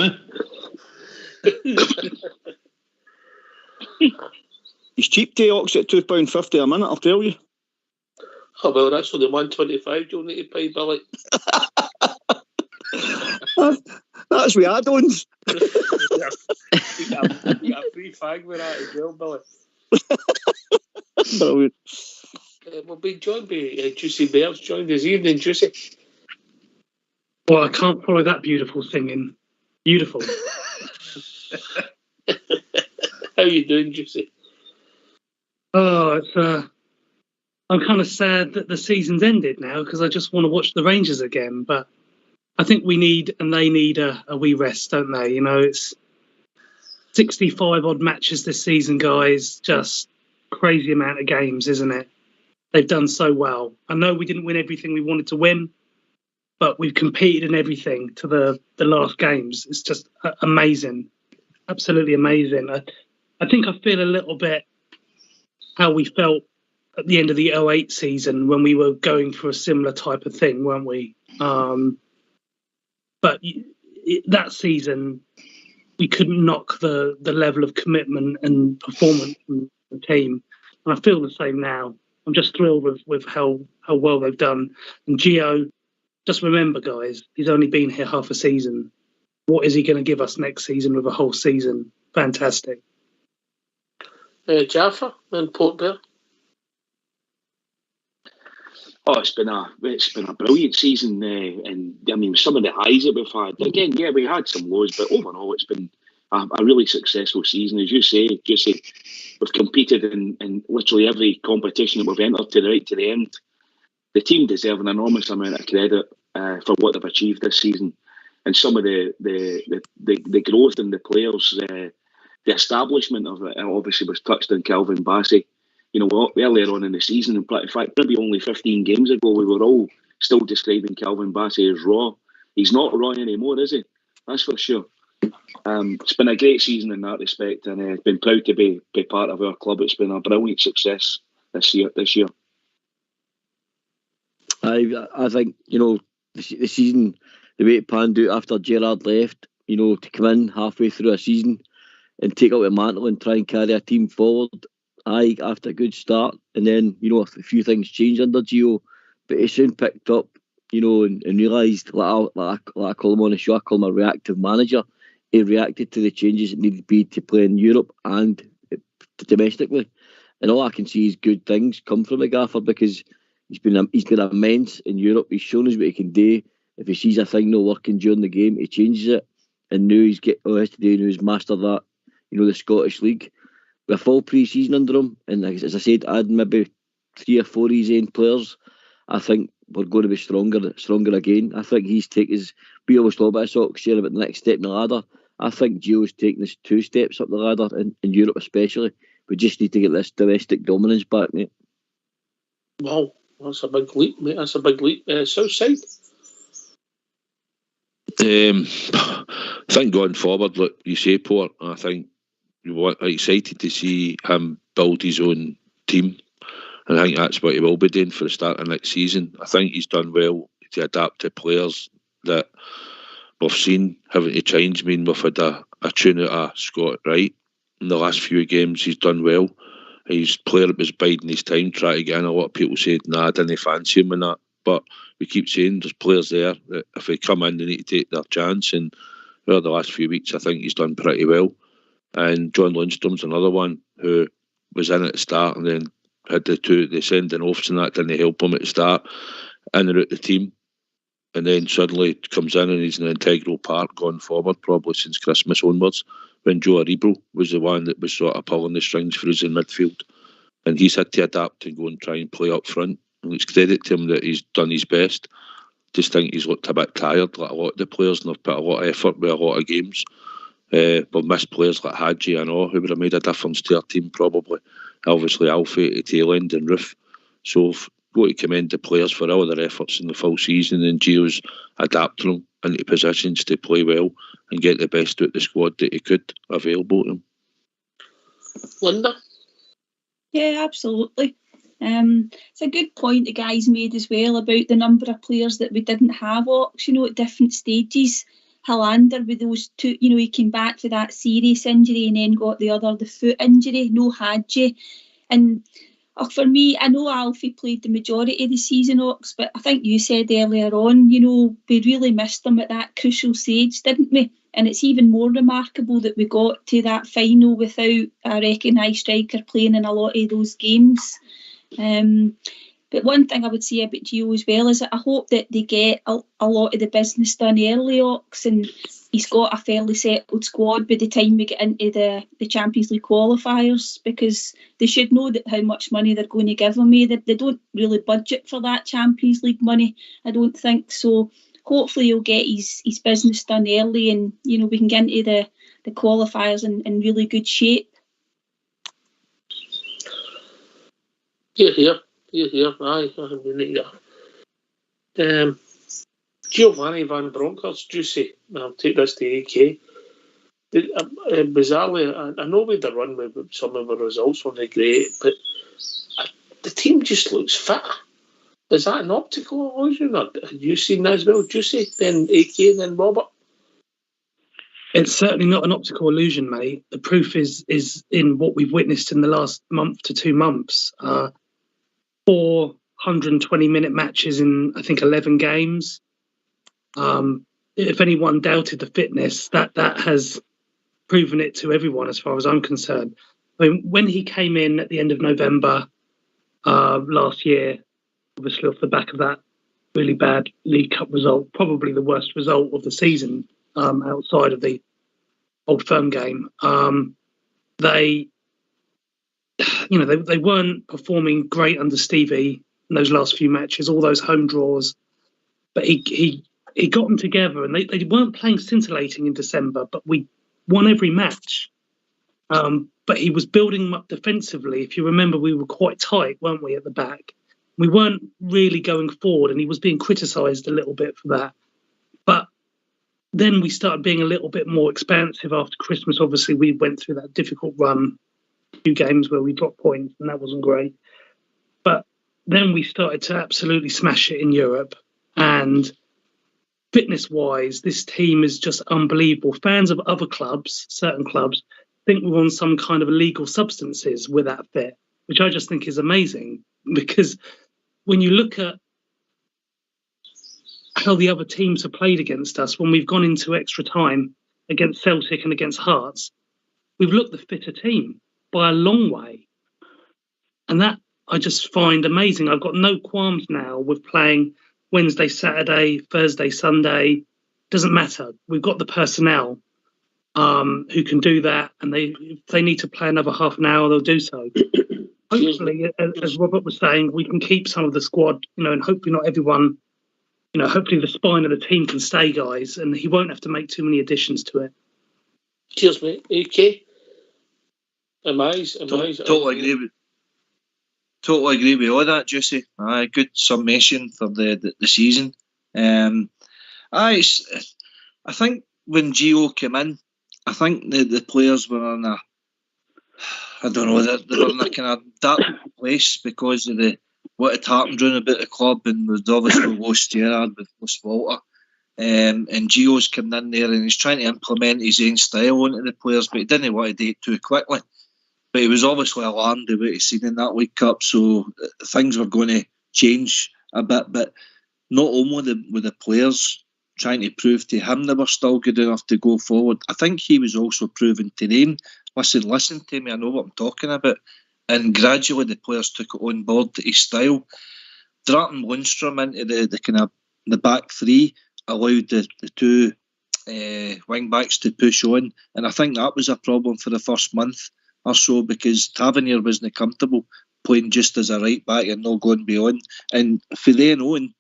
He's cheap to Ox at £2.50 a minute, I'll tell you. Oh, well, that's only 125 you'll need to pay, Billy. That's with add-ons. You got a free fag with that as well, Billy. Brilliant. We'll be joined by Juicy Bears. Joined this evening, Juicy. Well, I can't follow that beautiful singing. Beautiful. How you doing, Juicy? Oh, it's I'm kind of sad that the season's ended now because I just want to watch the Rangers again. But I think we need and they need a wee rest, don't they? You know, it's 65 odd matches this season, guys. Just crazy amount of games, isn't it? They've done so well. I know we didn't win everything we wanted to win, but we've competed in everything to the last games. It's just amazing. Absolutely amazing. I think I feel a little bit how we felt at the end of the 08 season when we were going for a similar type of thing, weren't we? But that season, we couldn't knock the level of commitment and performance from the team. And I feel the same now. I'm just thrilled with how well they've done. And Gio, just remember, guys, he's only been here half a season. What is he going to give us next season with a whole season? Fantastic. Jaffa and Port Vale. Oh, it's been a brilliant season, and I mean some of the highs that we've had. Again, yeah, we had some lows, but overall, it's been a really successful season, as you say. We've competed in literally every competition that we've entered to the end. The team deserve an enormous amount of credit for what they've achieved this season, and some of the growth in the players, the establishment of it obviously was touched on Calvin Bassey. You know, earlier on in the season, in fact, maybe only 15 games ago, we were all still describing Calvin Bassey as raw. He's not raw anymore, is he? That's for sure. It's been a great season in that respect, and I've been proud to be part of our club. It's been a brilliant success this year. I think, you know, the season, the way it panned out after Gerrard left, you know, to come in halfway through a season and take out the mantle and try and carry a team forward. After a good start, and then, you know, a few things changed under Gio, but he soon picked up, you know, and realised, like I call him on the show, I call him a reactive manager. He reacted to the changes that needed to be to play in Europe and domestically, and all I can see is good things come from the gaffer, because he's been immense in Europe. He's shown us what he can do. If he sees a thing not working during the game, he changes it, and now he's mastered that, you know, the Scottish League. With a full pre-season under him, and as I said, add maybe 3 or 4 of his own players, I think we're going to be stronger again. I think he's taken we always talk about Sox here about the next step in the ladder. I think Gio's taken us 2 steps up the ladder in Europe especially. We just need to get this domestic dominance back, mate. Wow, that's a big leap, mate. That's a big leap. Southside. I think going forward, look, you say Port, I think we're excited to see him build his own team, and I think that's what he will be doing for the start of next season. I think he's done well to adapt to players that we've seen having to change. I mean, we've had a tune out of Scott Wright in the last few games. He's done well. He's a player that was biding his time, trying to get in. A lot of people said, nah, I didn't fancy him and that, but we keep saying there's players there that if they come in, they need to take their chance, and over the last few weeks I think he's done pretty well. And John Lundstrom's another one who was in at the start and then had the sending offs and that didn't help him at the start, in and out the team, and then suddenly comes in and he's an integral part going forward, probably since Christmas onwards, when Joe Aribo was the one that was sort of pulling the strings for us in midfield, and he's had to adapt and go and try and play up front, and it's credit to him that he's done his best. Just think he's looked a bit tired, like a lot of the players, and they've put a lot of effort with a lot of games. We've missed players like Hadji and all who would have made a difference to our team probably. Obviously Alfie at the tail end and Roof. So I've got to commend the players for all their efforts in the full season, and Gio's adapting them into positions to play well and get the best out of the squad that he could available to him. Linda? Yeah, absolutely. It's a good point the guys made as well about the number of players that we didn't have, Ox, you know, at different stages. Hillander with those 2, you know, he came back for that serious injury and then got the foot injury, no Hadji. And For me, I know Alfie played the majority of the season, Ox, but I think you said earlier on, we really missed him at that crucial stage, didn't we? And it's even more remarkable that we got to that final without a recognised striker playing in a lot of those games. But one thing I would say about Gio as well is that I hope that they get a lot of the business done early, Ox, and he's got a fairly settled squad by the time we get into the Champions League qualifiers, because they should know that how much money they're going to give him. They don't really budget for that Champions League money, I don't think. So hopefully he'll get his business done early, and we can get into the qualifiers in really good shape. Here. Aye, we need that. Giovanni Van Bronckhorst, juicy. I'll take this to AK. Bizarrely, I know we had a run with some of the results weren't great, but the team just looks fit. Is that an optical illusion? Or have you seen that as well, Juicy? Then AK, then Robert? It's certainly not an optical illusion, mate. The proof is in what we've witnessed in the last month to 2 months. 420-minute matches in, I think, 11 games. If anyone doubted the fitness, that has proven it to everyone as far as I'm concerned. I mean, when he came in at the end of November last year, obviously off the back of that really bad League Cup result, probably the worst result of the season outside of the Old Firm game, they weren't performing great under Stevie in those last few matches, all those home draws. But he got them together, and they weren't playing scintillating in December, but we won every match. But he was building them up defensively. If you remember, we were quite tight, weren't we, at the back? We weren't really going forward, and he was being criticised a little bit for that. But then we started being a little bit more expansive after Christmas. Obviously, we went through that difficult run, 2 games where we dropped points, and that wasn't great. But then we started to absolutely smash it in Europe. And fitness-wise, this team is just unbelievable. Fans of other clubs, certain clubs, think we're on some kind of illegal substances with that fit, which I just think is amazing. Because when you look at how the other teams have played against us, when we've gone into extra time against Celtic and against Hearts, we've looked the fitter team by a long way. And that I just find amazing. I've got no qualms now with playing Wednesday, Saturday, Thursday, Sunday. Doesn't matter. We've got the personnel who can do that, and if they need to play another half an hour, they'll do so. Hopefully, as Robert was saying, we can keep some of the squad, and hopefully not everyone, hopefully the spine of the team can stay, guys, and he won't have to make too many additions to it. Cheers, mate. AK? Totally agree with all that, Juicy. Good summation for the season. I think when Gio came in, I think the players were in they were in a kind of dark place because of what had happened around about the club, and we'd obviously lost Gerrard, we'd lost Walter. And Gio's come in there and he's trying to implement his own style onto the players, but he didn't want to do it too quickly. But he was obviously alarmed at what he'd seen in that League Cup, so things were going to change a bit. But not only were the players trying to prove to him they were still good enough to go forward, I think he was also proving to them, listen to me, I know what I'm talking about. And gradually the players took it on board to his style. Dropping Lundstrom into the kind of the back three allowed the 2 wing backs to push on, and I think that was a problem for the first month or so, because Tavernier wasn't comfortable playing just as a right back and not going beyond. And for then on,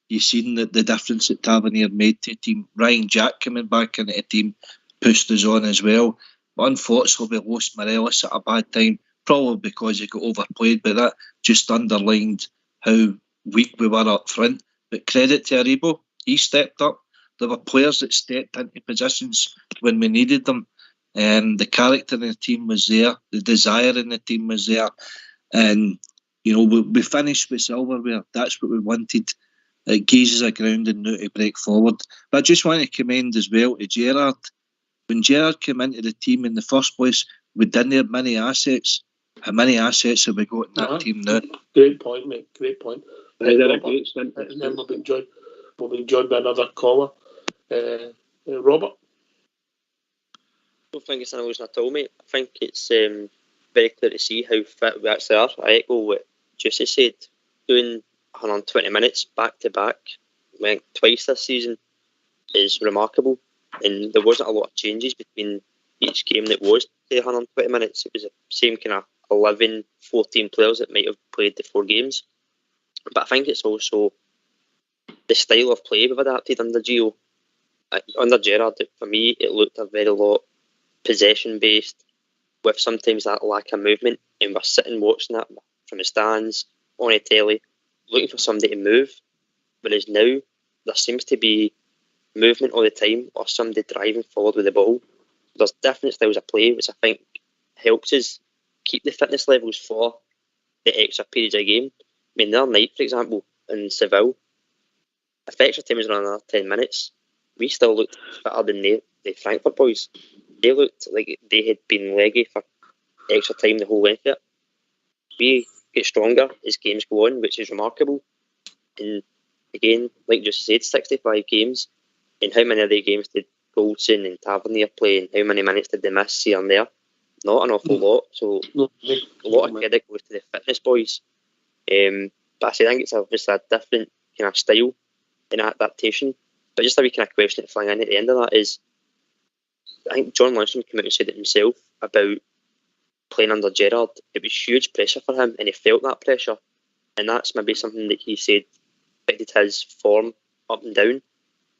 you've seen the difference that Tavernier made to the team. Ryan Jack coming back into the team pushed us on as well. But unfortunately, we lost Morelos at a bad time, probably because he got overplayed, but that just underlined how weak we were up front. But credit to Aribo, he stepped up. There were players that stepped into positions when we needed them. The character in the team was there, the desire in the team was there, and we finished with silverware. That's what we wanted. It gives us a grounding now to break forward. But I just want to commend as well to Gerrard. When Gerrard came into the team in the first place, we didn't have many assets, how many assets have we got in that team now? Great point, mate. Great point. They did a Robert, great stint. and then we'll be joined by another caller. Robert? I don't think it's an illusion at all, mate. I think it's very clear to see how fit we actually are. I echo what Juicy said. Doing 120 minutes back to back, went twice this season, is remarkable. And there wasn't a lot of changes between each game that was the 120 minutes. It was the same kind of 11, 14 players that might have played the 4 games. But I think it's also the style of play we've adapted under Gio. Under Gerrard, for me, it looked a very lot possession-based, with sometimes that lack of movement, and we're sitting watching that from the stands, on a telly, looking for somebody to move, whereas now there seems to be movement all the time, or somebody driving forward with the ball. There's different styles of play, which I think helps us keep the fitness levels for the extra periods of game. I mean, the other night, for example, in Seville, if the extra time was around another 10 minutes, we still looked fitter than the Frankfurt boys. They looked like they had been leggy for extra time the whole length of it. We get stronger as games go on, which is remarkable. And again, like just said, 65 games, and how many of the games did Goldson and Tavernier play, and how many minutes did they miss here and there? Not an awful lot. So a lot of credit goes to the fitness boys. But I think it's obviously a different kind of style in adaptation. But just a wee kind of question to fling in at the end of that is, I think John Lundstrom came out and said it himself about playing under Gerrard. It was huge pressure for him, and he felt that pressure. And that's maybe something that he said affected his form up and down.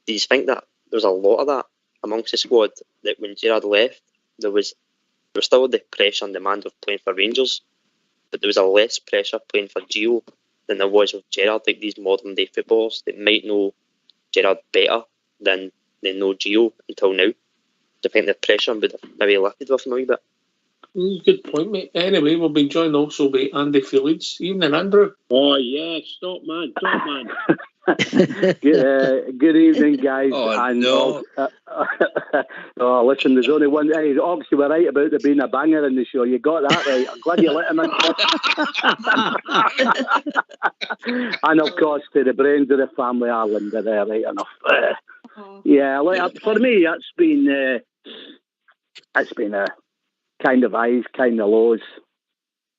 Do you think that there's a lot of that amongst the squad, that when Gerrard left, there was still the pressure and demand of playing for Rangers, but there was a less pressure playing for Gio than there was with Gerrard, like these modern day footballers that might know Gerrard better than they know Gio until now? Do you think the pressure would have maybe lifted with him a wee bit? Good point, mate. Anyway, we'll be joined also by Andy Felix. Evening, Andrew. Oh, yeah, top man. Good evening, guys. Oh, and no. Oh, listen, there's only one. Hey, obviously, we're right about there being a banger in the show. You got that right. I'm glad you let him in. And of course, to the brains of the family, Ireland are there, right enough. Yeah, for me, it's been a kind of highs, kind of lows.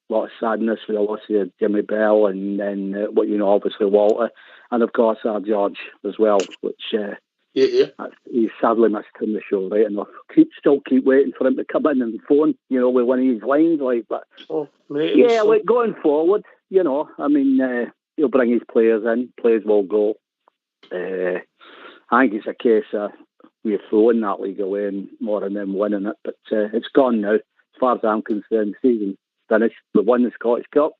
A lot of sadness with the loss of Jimmy Bell, and then obviously Walter, and of course our George as well, which he's sadly missed in the show, right enough. Still keep waiting for him to come in and phone, with one of his lines, like. But like going forward, he'll bring his players in, players will go. I think it's a case of we're throwing that league away and more than them winning it, but it's gone now. As far as I'm concerned, the season finished. We won the Scottish Cup,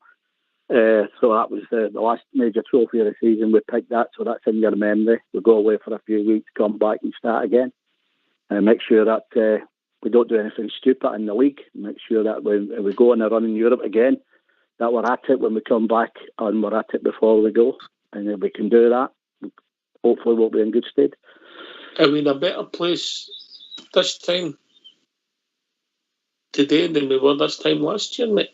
so that was the last major trophy of the season. We picked that, so that's in your memory. We go away for a few weeks, come back and start again, and make sure that we don't do anything stupid in the league. Make sure that when we go on a run in Europe again, that we're at it when we come back, and we're at it before we go. And if we can do that, hopefully we'll be in good stead. Are we in a better place this time today than we were this time last year, mate?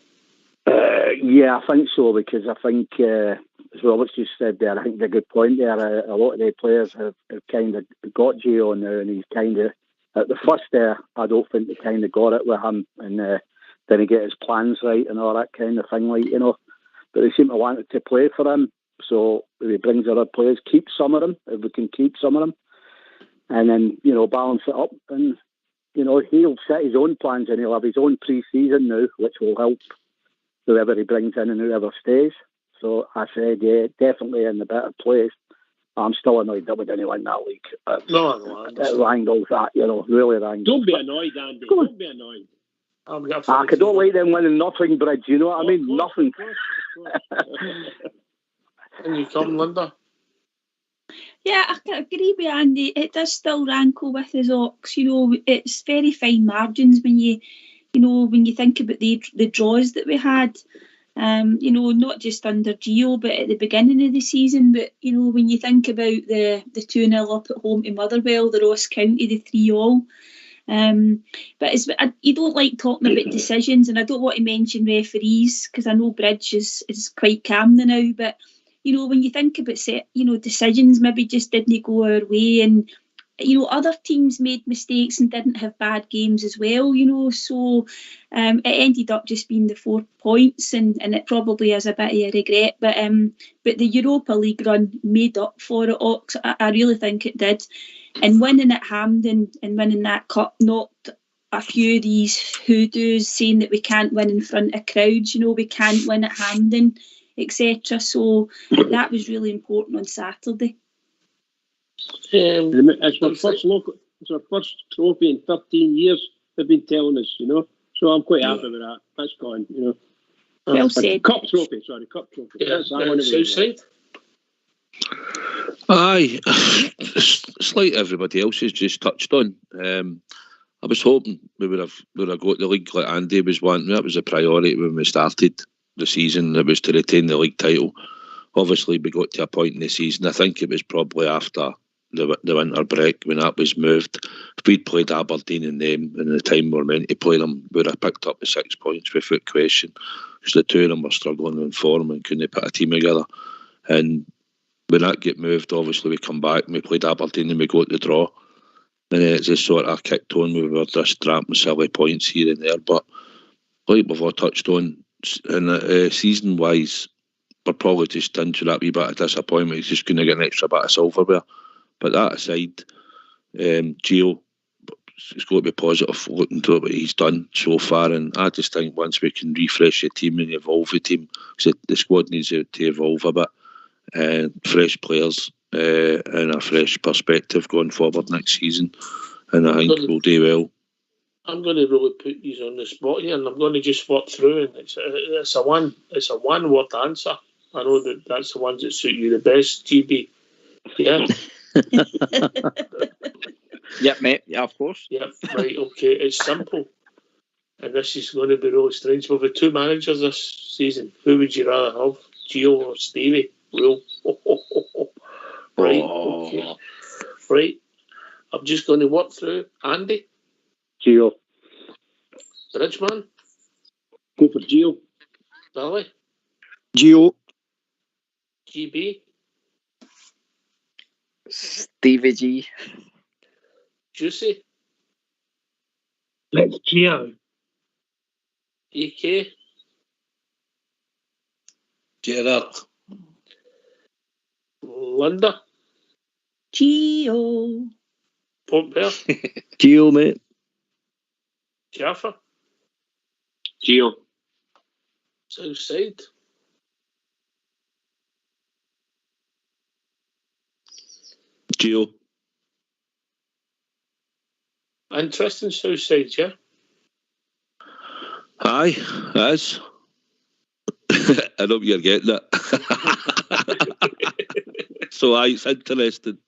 Yeah, I think so, because I think, as Robert's just said there, I think a good point there. A lot of the players have kind of got Gio now, and he's kind of, at the first there, I don't think they kind of got it with him, and then he get his plans right and all that kind of thing, but they seem to want it to play for him, so if he brings other players, keep some of them, if we can keep some of them, and then, balance it up, and, he'll set his own plans, and he'll have his own pre-season now, which will help whoever he brings in and whoever stays. So I said, yeah, definitely in the better place. I'm still annoyed that we didn't win that league. No. It wrangles that, really wrangles. Don't be annoyed, Andy. Don't be annoyed. I don't like them winning nothing, Bridge. You know what I mean? Nothing. Can you come, Linda? Yeah, I can agree with Andy. It does still rankle with us, Ox. It's very fine margins when you think about the draws that we had. Not just under Gio, but at the beginning of the season. But when you think about the 2-0 up at home to Motherwell, the Ross County, the 3-3, But you don't like talking about decisions, and I don't want to mention referees because I know Bridge is quite calm now. But when you think about decisions maybe just didn't go our way, and other teams made mistakes and didn't have bad games as well. So it ended up just being the 4 points, and it probably is a bit of a regret. But the Europa League run made up for it, Ox. I really think it did. And winning at Hampden and winning that cup knocked a few of these hoodoos saying that we can't win in front of crowds, we can't win at Hampden, etc. So that was really important on Saturday. It's our first trophy in 13 years, they've been telling us, So I'm quite happy with that. That's gone, Well said. Cup trophy. Yeah, That's that one. Southside. Aye, it's like everybody else has just touched on. I was hoping we would have got the league like Andy was wanting. That was a priority when we started the season. It was to retain the league title. Obviously, we got to a point in the season. I think it was probably after the winter break when that was moved. If we'd played Aberdeen and them in the time we were meant to play them, we would have picked up the 6 points without question, because the two of them were struggling in form and couldn't put a team together. And when that get moved, obviously we come back and we played Aberdeen and we got the draw. And then it just sort of kicked on. We were just trapping silly points here and there. But like we've all touched on, season-wise, we're probably just into that wee bit of disappointment. He's just going to get an extra bit of silverware. But that aside, Gio, it's got to be positive looking to what he's done so far. And I just think once we can refresh the team and evolve the team, because the squad needs to evolve a bit, fresh players and a fresh perspective going forward next season, and I think we'll do well. I'm going to really put these on the spot here, and I'm going to just work through. And it's a one word answer. I know that's the ones that suit you the best, GB. Yeah. Yep, mate. Yeah, of course. Yep. Right. Okay. It's simple, and this is going to be really strange. We've had 2 managers this season. Who would you rather have, Gio or Stevie? Well, right. Okay. Right. I'm just going to work through. Andy. Gio. Bridgeman. Go for Gio. Billy. Gio. GB. Stevie G. Juicy. Let's Gio. EK. Gerard. Linda. Gio. Port Bear. Gio, mate. Jaffa. Gio. Southside. Gio. Interesting Southside, yeah? Aye, as. I know you're getting it. So aye, it's interesting.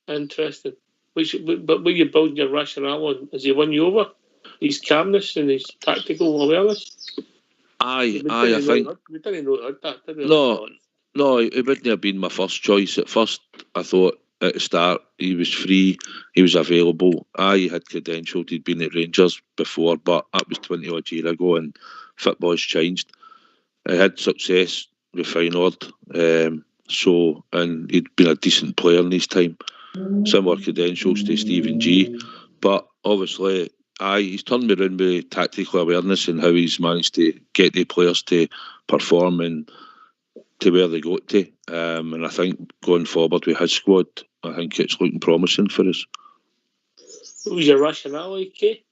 Interesting. But were you building your rationale on? Has he won you over? His calmness and his tactical awareness? Aye, I think. We didn't know that, did we? No, it wouldn't have been my first choice. At first, I thought at the start he was free, he was available. He had credentials, he'd been at Rangers before, but that was 20 odd years ago and football's changed. He had success with Feyenoord, and he'd been a decent player in his time. Similar credentials to Stephen G, but obviously he's turned me around with tactical awareness and how he's managed to get the players to perform and to where they got to. And I think going forward with his squad, I think it's looking promising for us. What was your rationale, EK?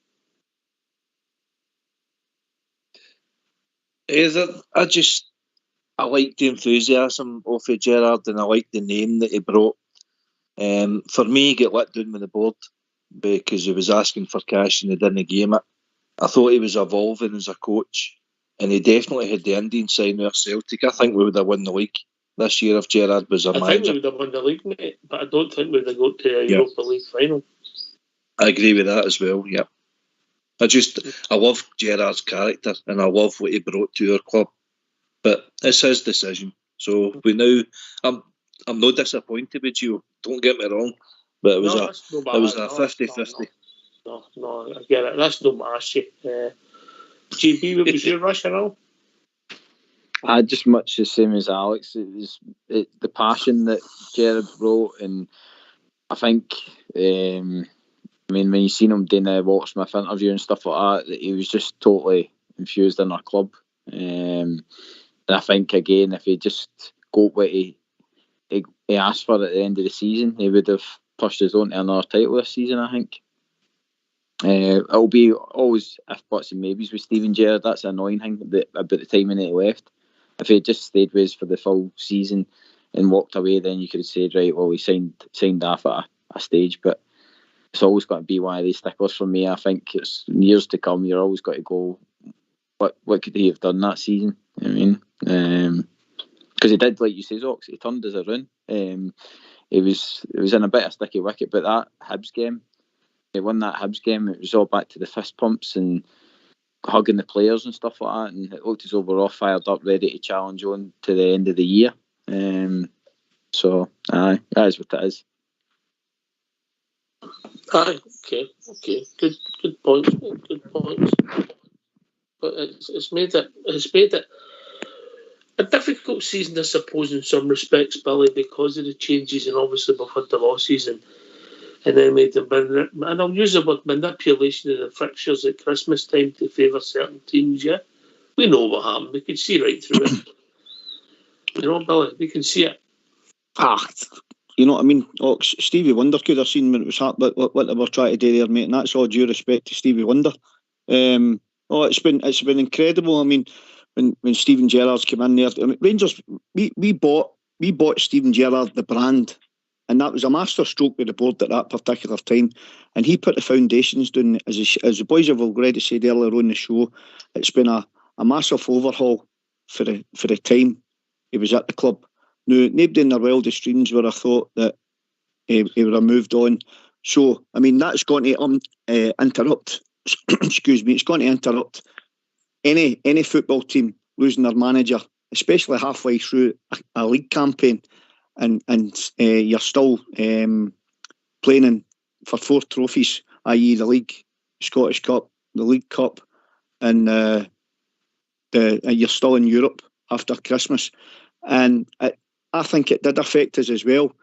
I like the enthusiasm of Gerrard, and I like the name that he brought. For me, he got let down with the board because he was asking for cash and he didn't give him it. I thought he was evolving as a coach, and he definitely had the Indian sign with Celtic. I think we would have won the league this year if Gerrard was our manager. I think we would have won the league, mate, but I don't think we would have got to a Europa League final. I agree with that as well, yeah. I love Gerrard's character and I love what he brought to our club. But it's his decision. So I'm not disappointed with you, don't get me wrong. But it was a 50-50. No, I get it. That's no massy. GB, what was your rationale? I just much the same as Alex. It was the passion that Gerard brought, and I think, I mean, when you seen him doing the Walksmith interview and stuff like that, he was just totally infused in our club. And I think, again, if he just got what he asked for at the end of the season, he would have pushed his own to another title this season, I think. It'll be always if buts and maybes with Steven Gerrard. That's the annoying thing about the time when he left. If he had just stayed with us for the full season and walked away, then you could have said, right, well, he signed off at a stage. But it's always got to be one of these sticklers for me. I think it's years to come. You're always got to go, what could he have done that season? I mean, because he did, like you say, Ox, he turned us around. It was in a bit of sticky wicket, but that Hibs game, he won that Hibs game. It was all back to the fist pumps and hugging the players and stuff like that, and it looked as though we're all fired up, ready to challenge on to the end of the year. So, aye, that is what it is. Aye, okay, good points, But it's made it a difficult season, I suppose, in some respects, Billy, because of the changes, and obviously we've had the losses, and then made the and I'll use the word manipulation of the fixtures at Christmas time to favour certain teams. Yeah, we know what happened. We can see right through it. You know, Billy, we can see it. You know what I mean? Stevie Wonder could have seen when it was happening, what they were trying to do there, mate. And that's all due respect to Stevie Wonder. It's been incredible. I mean, when Steven Gerrard's come in there, I mean, Rangers, we bought Steven Gerrard the brand, and that was a master stroke with the board at that particular time. And he put the foundations down, as the boys have already said earlier on the show. It's been a massive overhaul for the time he was at the club. Now, nobody in their wildest dreams would have thought that he would have moved on. So, I mean, that's going to interrupt. Excuse me, it's going to interrupt any football team losing their manager, especially halfway through a league campaign, and you're still playing for 4 trophies, i.e. the league, Scottish Cup, the League Cup, and you're still in Europe after Christmas. And I think it did affect us as well.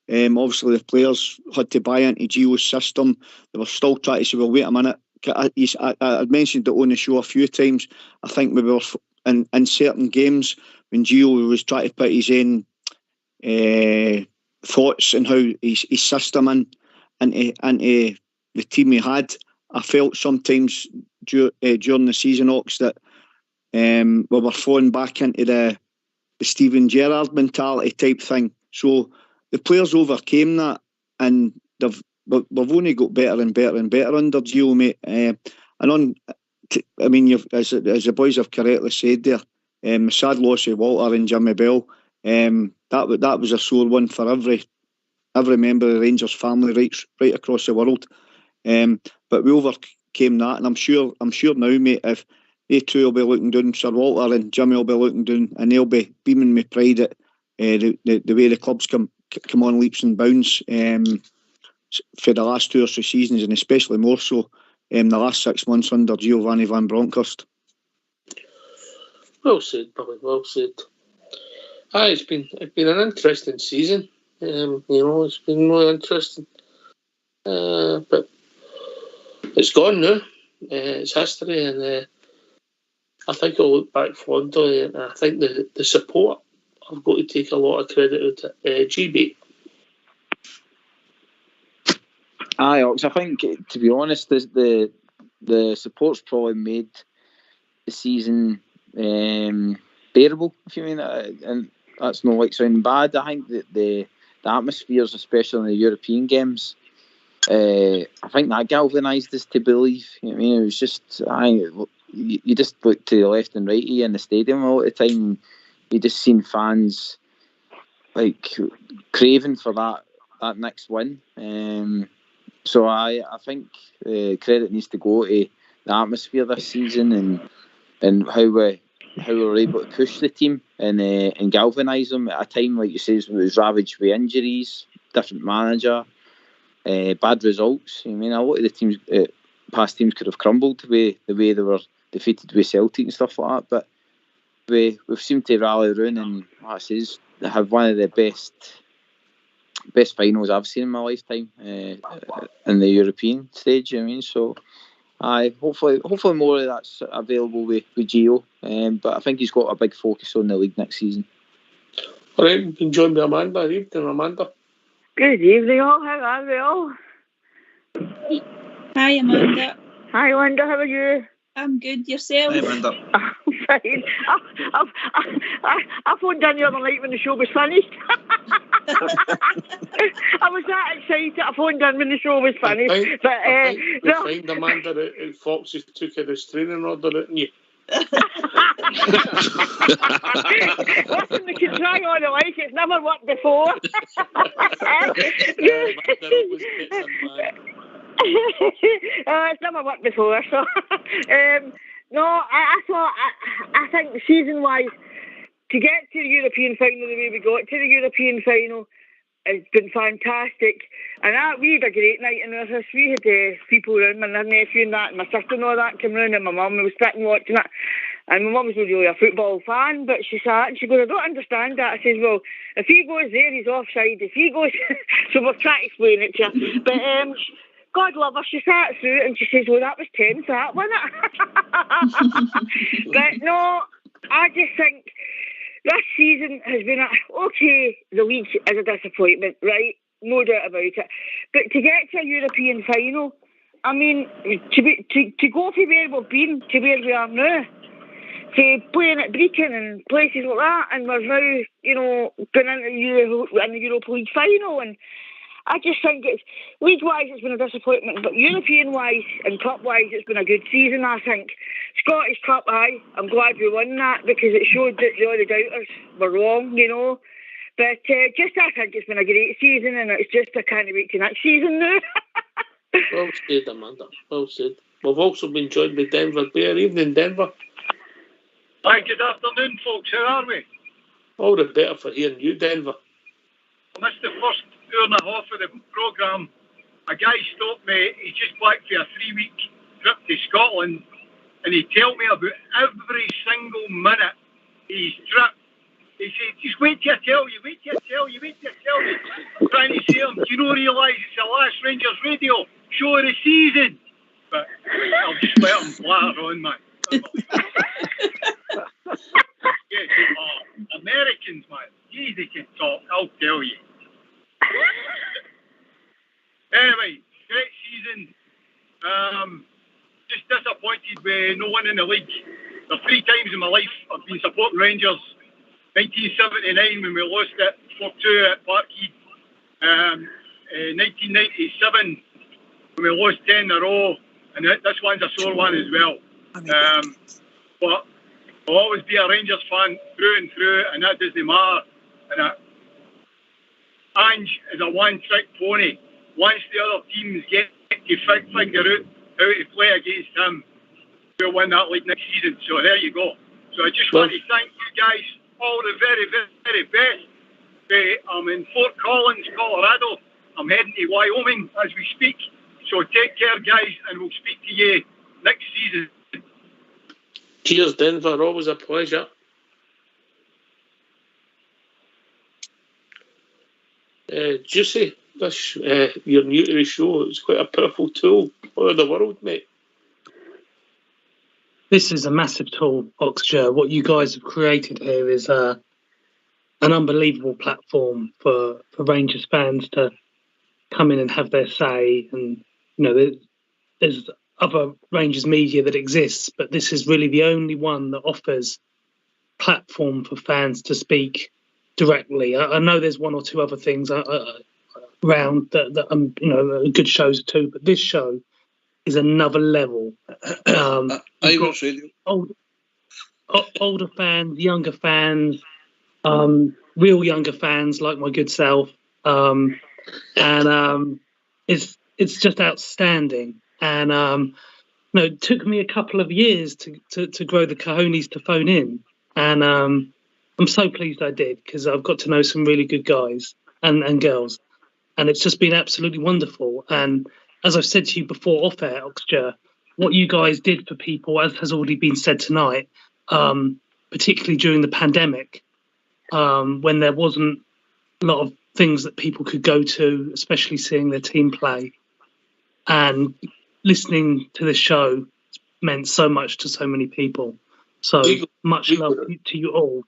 Obviously, the players had to buy into Gio's system. They were still trying to say, well, wait a minute. I mentioned it on the show a few times. I think we were in certain games when Gio was trying to put his own thoughts and how his system into the team he had. I felt sometimes during the season, Ox, that we were falling back into the Steven Gerrard mentality type thing. So the players overcame that, and we've only got better and better and better under Gio, mate. I mean, as the boys have correctly said there, the sad loss of Walter and Jimmy Bell, that was a sore one for every member of the Rangers family right across the world. But we overcame that, and I'm sure now, mate, if they two will be looking down, Sir Walter and Jimmy will be looking down, and they'll be beaming with pride at the way the club's come on leaps and bounds for the last 2 or 3 seasons, and especially more so the last 6 months under Giovanni Van Bronckhorst. Well said, Billy. Well said. It's been an interesting season. It's been really interesting. But it's gone now. It's history, and I think I'll look back fondly, and I think the support, I've got to take a lot of credit out to GB. Aye, Ox, I think, to be honest, the support's probably made the season bearable, if you mean that, and that's not like sounding bad. I think that the atmospheres, especially in the European games, I think that galvanised us to believe. You know what I mean? It was just, you just look to the left and right of you in the stadium all the time. You just seen fans like craving for that next win. So I think credit needs to go to the atmosphere this season and how we were able to push the team and galvanise them at a time, like you say, it was ravaged with injuries, different manager. bad results. I mean, a lot of the teams, past teams, could have crumbled the way they were defeated with Celtic and stuff like that. But we've seemed to rally around, and like I says, they have one of the best finals I've seen in my lifetime in the European stage. I mean, so hopefully more of that's available with Gio. But I think he's got a big focus on the league next season. All right, we can join by Amanda. Evening, Amanda. Good evening, all. How are we all? Hi, Amanda. Hi, Linda. How are you? I'm good. Yourself? Hi, Amanda. Fine. I phoned in the other night when the show was finished. I was that excited. I phoned in when the show was finished. I find Amanda that Foxes took a restraining order, didn't you? Listen, we can try all the like. It's never worked before. It's never worked before, so no, I think season-wise, to get to the European final the way we got to the European final has been fantastic. And we had a great night in the office. We had people around, my nephew and that, and my sister and all that came round, and my mum was sitting watching it. And my mum's not really a football fan, but she sat and she goes, I don't understand that. I says, well, if he goes there, he's offside. If he goes... So we're trying to explain it to you. But God love her, she sat through it and she says, well, that was tense, that, wasn't it? But no, I just think this season has been okay, the league is a disappointment, right? No doubt about it. But to get to a European final, I mean, to go from where we've been to where we are now, to playing at Brecon and places like that, and we're now, going into the Europa League final, and I just think it's, league-wise, it's been a disappointment, but European-wise and Cup-wise, it's been a good season, I think. Scottish Cup, I'm glad we won that, because it showed that all the doubters were wrong, But I think it's been a great season, and it's just I can't wait to next season now. Well said, Amanda. Well said. We've also been joined by Denver Bear. Evening, Denver. Hi, good afternoon, folks. How are we? All the better for hearing you, Denver. I missed the first hour and a half of the programme. A guy stopped me. He's just back for a 3-week trip to Scotland, and he told me about every single minute he's tripped. He said, just wait till I tell you, wait till I tell you, wait till I tell you. I'm trying to say to him, do you not realise it's the last Rangers Radio show of the season? But I'll just let him blatter on, man. Yes, Americans, man. Geez, they can talk, I'll tell you. Anyway, great season. Just disappointed with no one in the league. There are 3 times in my life I've been supporting Rangers. 1979 when we lost it 4-2 at Parkhead. 1997 when we lost 10 in a row, and this one's a sore one as well. But I'll always be a Rangers fan through and through, and that doesn't matter. And Ange is a one-trick pony. Once the other teams get to figure out how to play against him, we'll win that league next season. So there you go. So I just want to thank you guys all the very, very, very best. I'm in Fort Collins, Colorado. I'm heading to Wyoming as we speak. So take care, guys, and we'll speak to you next season. Cheers, Denver. Always a pleasure. Juicy, this you're new to the show. It's quite a powerful tool for the world, mate. This is a massive tool, Oxshire. What you guys have created here is an unbelievable platform for Rangers fans to come in and have their say. And there's other Rangers media that exists, but this is really the only one that offers platform for fans to speak directly. I know there's 1 or 2 other things around that are good shows too, but this show is another level. Irish Radio. Older fans, younger fans, real younger fans like my good self, and it's just outstanding. And it took me a couple of years to grow the cojones to phone in, and I'm so pleased I did, because I've got to know some really good guys and girls. and it's just been absolutely wonderful. And as I've said to you before off air, Oxger, what you guys did for people, as has already been said tonight, particularly during the pandemic, when there wasn't a lot of things that people could go to, especially seeing their team play, and listening to this show meant so much to so many people. So much love to you all.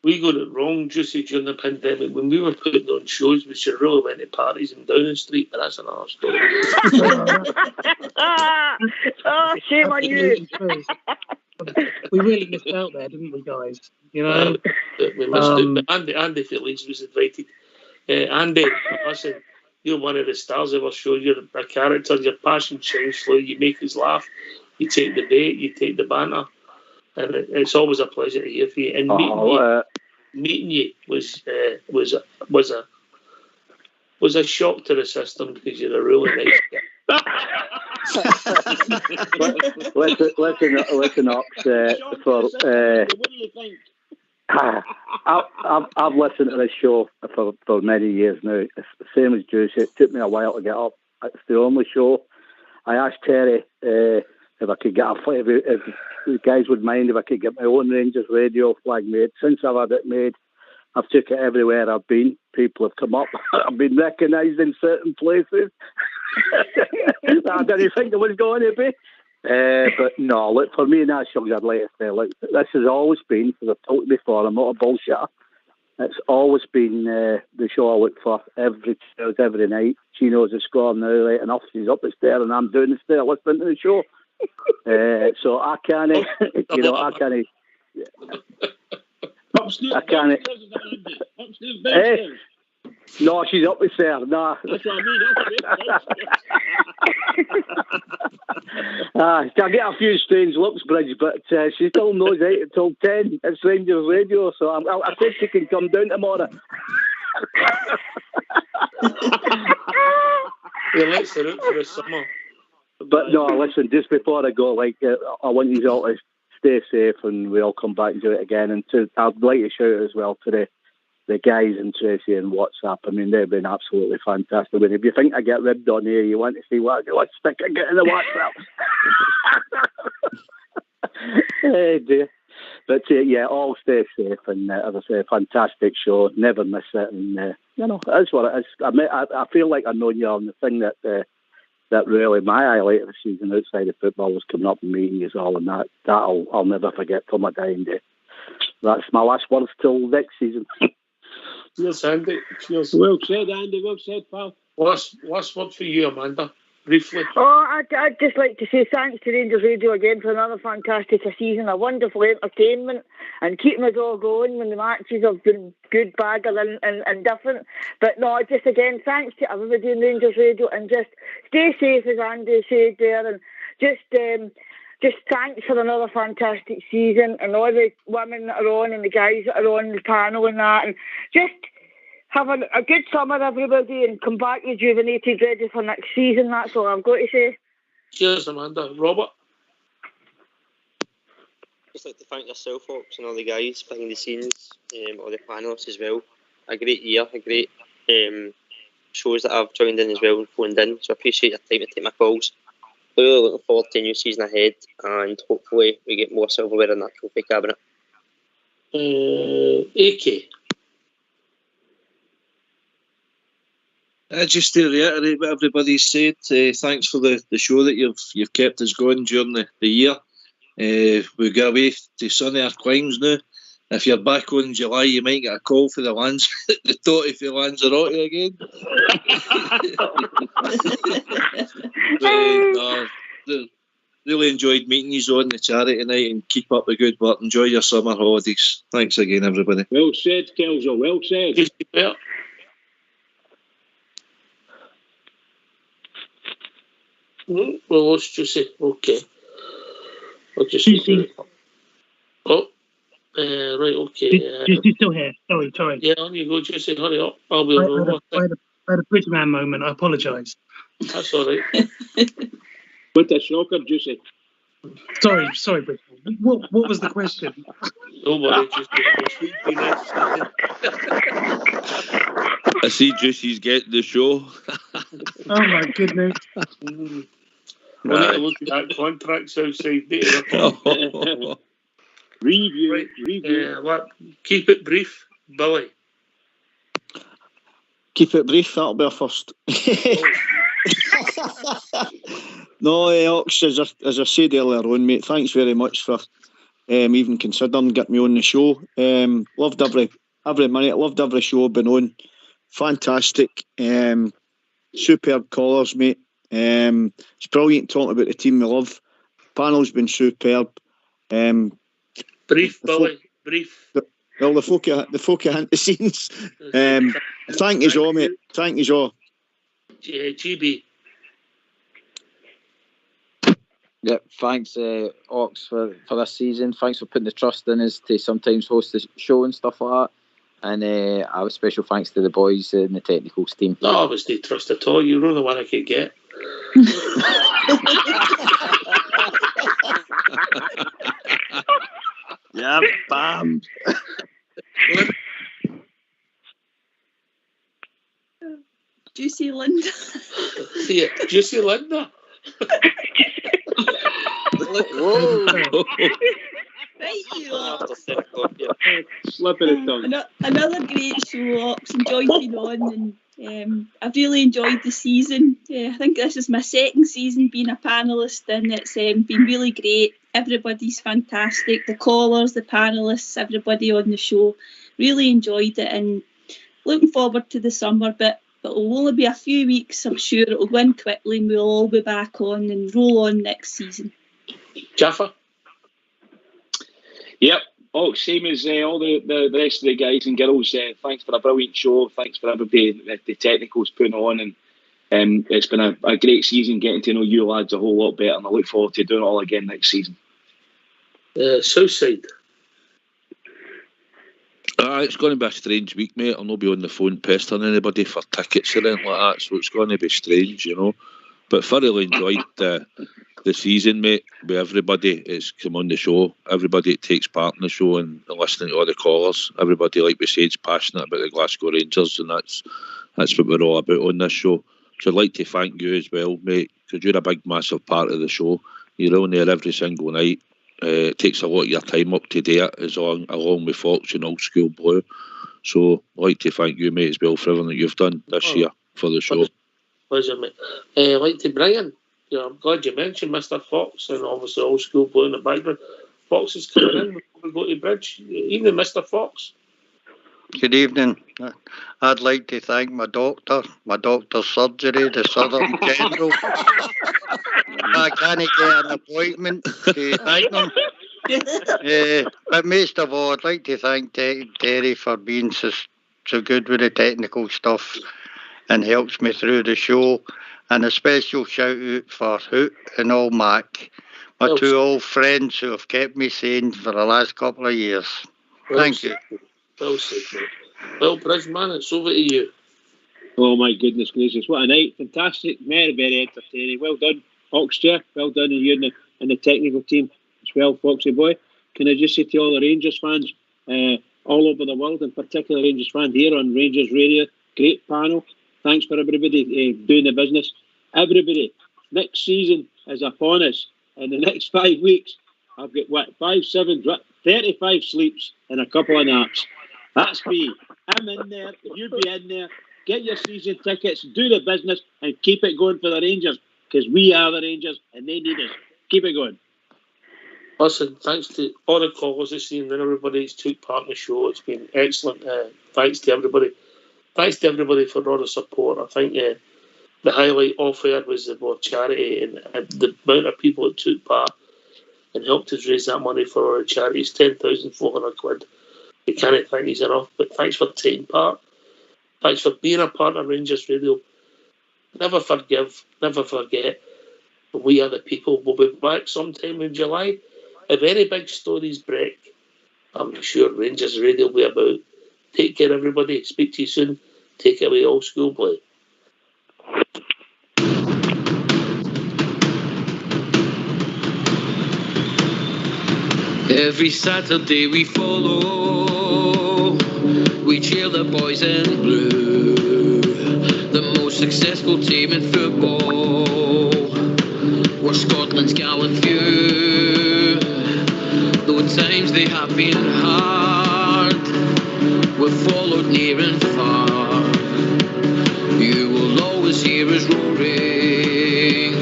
We got it wrong, Juicy, during the pandemic. When we were putting on shows, we should really went to parties in Downing Street, but that's another story. Oh, shame on you. We really missed out there, didn't we, guys? You know, we missed it. But Andy Felix was invited. Andy, listen, you're one of the stars of our show. You're a character. Your passion shines through. You make us laugh. You take the bait. You take the banter. And it's always a pleasure to hear from you. And meeting you was a shock to the system because you're a really nice guy. listen up. What do you think? I've listened to this show for many years now. It's the same as Juice. It took me a while to get up. It's the only show. I asked Terry if I could get if the guys would mind if I could get my own Rangers Radio flag made. Since I've had it made, I've took it everywhere I've been. People have come up. I've been recognised in certain places. I didn't think it was going to be. But no, look, for me, Nationals, I'd like to say, look, this has always been, because I've told you before, I'm not a bullshitter. It's always been the show I look for every night. She knows the score now, right enough. She's up the stair and I'm down the stair listening to the show. So I can't, I can't. No, she's up the stairs. Nah. That's what I mean. I get a few strange looks, Bridge, but she still knows 8 until 10. It's Rangers Radio, so I said she can come down tomorrow. Let's her out for the summer. But no, listen, just before I go, I want you all to stay safe and we all come back and do it again. And I'd like to shout as well to the guys in Tracy and WhatsApp. I mean, they've been absolutely fantastic. But if you think I get ribbed on here, you want to see what I do, let's stick and get in the WhatsApp. Hey dear. But yeah, all stay safe. And as I say, a fantastic show. Never miss it. And that's what it is. I feel like I know you, and the thing that really my highlight of the season outside of football was coming up and meeting you all, and that I'll never forget till my dying day. That's my last words till next season. Cheers, Andy. Cheers. Well said, Andy. Well said, pal. Last word for you, Amanda. Briefly. Oh, I'd just like to say thanks to Rangers Radio again for another fantastic season, a wonderful entertainment, and keeping us all going when the matches have been good, bad, and different. But no, just again, thanks to everybody in Rangers Radio, and just stay safe, as Andy said there, and just thanks for another fantastic season, and all the women that are on and the guys that are on the panel and that, and just have a good summer, everybody, and come back rejuvenated, ready for next season. That's all I've got to say. Cheers, Amanda. Robert? Just like to thank yourself, folks, and all the guys behind the scenes, all the panelists as well. A great year, a great shows that I've joined in as well and phoned in, so I appreciate your time to take my calls. Really looking forward to a new season ahead, and hopefully we get more silverware in that trophy cabinet. AK. Just to reiterate what everybody said, thanks for the show that you've kept us going during the year. We go away to sunnier climes now. If you're back on in July, you might get a call for the Totty for Lanzarote again. Really enjoyed meeting you on the charity night, and keep up the good work. Enjoy your summer holidays. Thanks again, everybody. Well said, Kelso. Well said. Well, let's just say, okay. I'll just right, okay. She's still here. Sorry. Yeah, on you go, Jesse. Hurry up. I'll be over. I had a bridgeman moment. I apologise. That's all right. What a shocker, Jesse. Sorry, Bridgeman. What was the question? Nobody, just I see Juicy's getting the show. Oh my goodness. We'll need to look at that contracts outside there. Review. Keep it brief, Billy. Keep it brief, that'll be our first. No, Ox, as I said earlier on, mate, thanks very much for even considering getting me on the show. Loved every minute, loved every show I've been on. Fantastic. Superb callers, mate. It's brilliant talking about the team we love. Panel's been superb. Brief, Billy, brief. Well, the folk behind the scenes. Thank you all, mate. Thank you all. GB. Yep, thanks, Ox, for this season. Thanks for putting the trust in us to sometimes host the show and stuff like that. And I have a special thanks to the boys in the technicals team. No, I was no trust at all. You're the only one I could get. Yeah, bam. Juicy Linda. Yeah, Juicy Linda. Whoa. Right, you lot. Slipping it tongue. Another great show, Ox. Enjoyed being on, and I've really enjoyed the season. I think this is my second season being a panellist, and it's been really great. Everybody's fantastic. The callers, the panellists, everybody on the show. Really enjoyed it, and looking forward to the summer, but it'll only be a few weeks. I'm sure it'll go in quickly, and we'll all be back on and roll on next season. Jaffa? Yep. Oh, same as all the rest of the guys and girls. Thanks for a brilliant show. Thanks for everybody, the technicals putting on. And it's been a great season getting to know you lads a whole lot better. And I look forward to doing it all again next season. Southside. It's going to be a strange week, mate. I'll not be on the phone pestering anybody for tickets or anything like that, so it's going to be strange, you know. But thoroughly enjoyed the season, mate, with everybody. It's come on the show. Everybody that takes part in the show and listening to all the callers. Everybody, like we said, is passionate about the Glasgow Rangers, and that's what we're all about on this show. So I'd like to thank you as well, mate, because you're a big, massive part of the show. You're on there every single night. It takes a lot of your time up to date, along with Fox and Old School Blue. So I'd like to thank you, mate, as well, for everything that you've done this year for the show. Pleasure, mate. I'd like to bring in, I'm glad you mentioned Mr. Fox and obviously Old School Blue in the background. Fox is coming in before we go to bridge. Evening, Mr. Fox. Good evening. I'd like to thank my doctor's surgery, the Southern General. I can't get an appointment to thank them. But most of all, I'd like to thank Terry for being so good with the technical stuff and helps me through the show. And a special shout out for Hoot and all Mac, my two old friends who have kept me sane for the last couple of years. Thank you. Well said, mate. Well, Bridgeman, it's over to you. Oh my goodness gracious, what a night. Fantastic, very, very entertaining. Well done, Oxter. Well done, and you and the technical team as well, Foxy boy. Can I just say to all the Rangers fans all over the world, in particular Rangers fans here on Rangers Radio, great panel. Thanks for everybody doing the business. Everybody, next season is upon us. In the next 5 weeks, I've got 35 sleeps and a couple of naps. That's me. I'm in there. You be in there. Get your season tickets, do the business, and keep it going for the Rangers, because we are the Rangers and they need us. Keep it going. Listen, thanks to all the callers this evening and everybody who's took part in the show. It's been excellent. Thanks to everybody. Thanks to everybody for all the support. I think the highlight off air was the more charity and the amount of people that took part and helped us raise that money for our charities, 10,400 quid. You can't thank you enough, but thanks for taking part. Thanks for being a part of Rangers Radio. Never forgive, never forget. We are the people. We'll be back sometime in July. If any big stories break, I'm sure Rangers Radio will be about. Take care, everybody. Speak to you soon. Take it away, Old School Blue. Every Saturday we follow, we cheer the boys in blue. successful team in football. We're Scotland's gallant few. Though at times they have been hard, we've followed near and far. You will always hear us roaring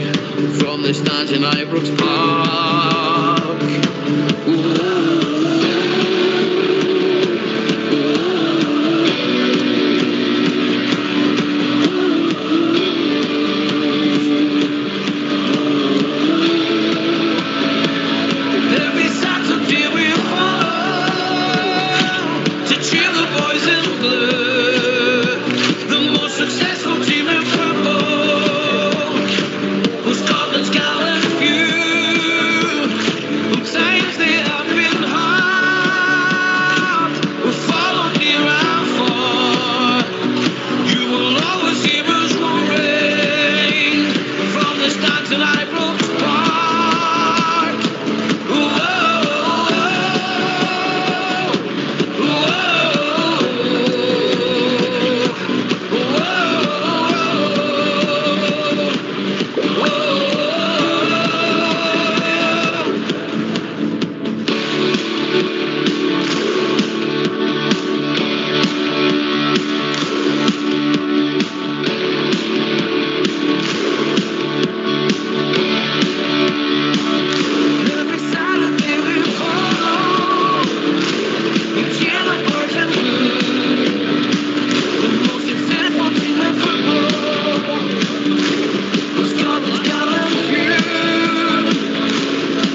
from the stands in Ibrox Park. Every Saturday we follow to cheer the boys in blue, the most successful team in football. Was Scotland's gallant few. Sometimes they have been hard. We followed near and far. You will always hear us roaring from the stands in Ibrox Park. Every Saturday we follow, we cheer the boys in blue, the most successful team in football. Was Scotland's gallant few.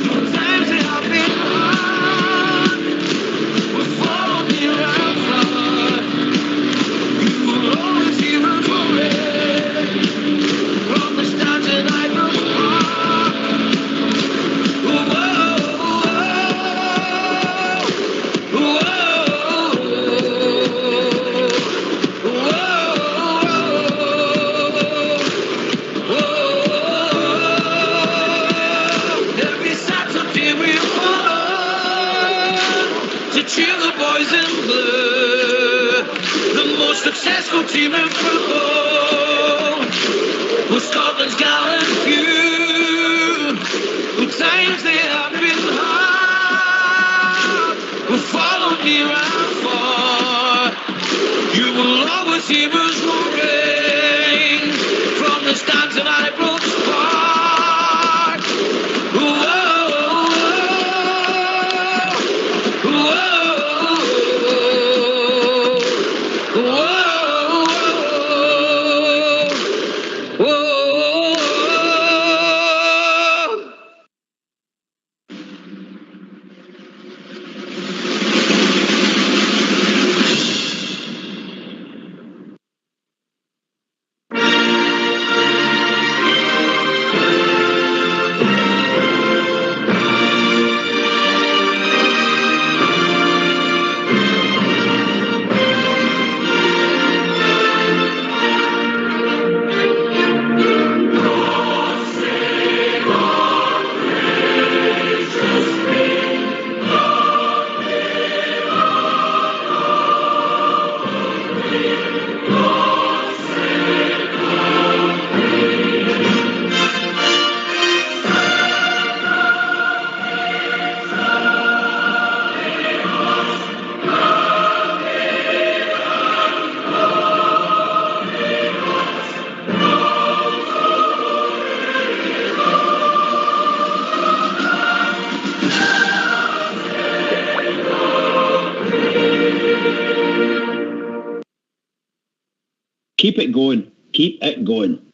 Sometimes they have been hard. We followed near and far. You will always hear us roaring from the stands in Ibrox Park. Every Saturday we follow to cheer the boys in blue, the most successful team in football. Was Scotland's gallant few. Who times they have been hard. We followed near and far. You will always hear us roaring from the stands in Ibrox Park. Keep it going. Keep it going.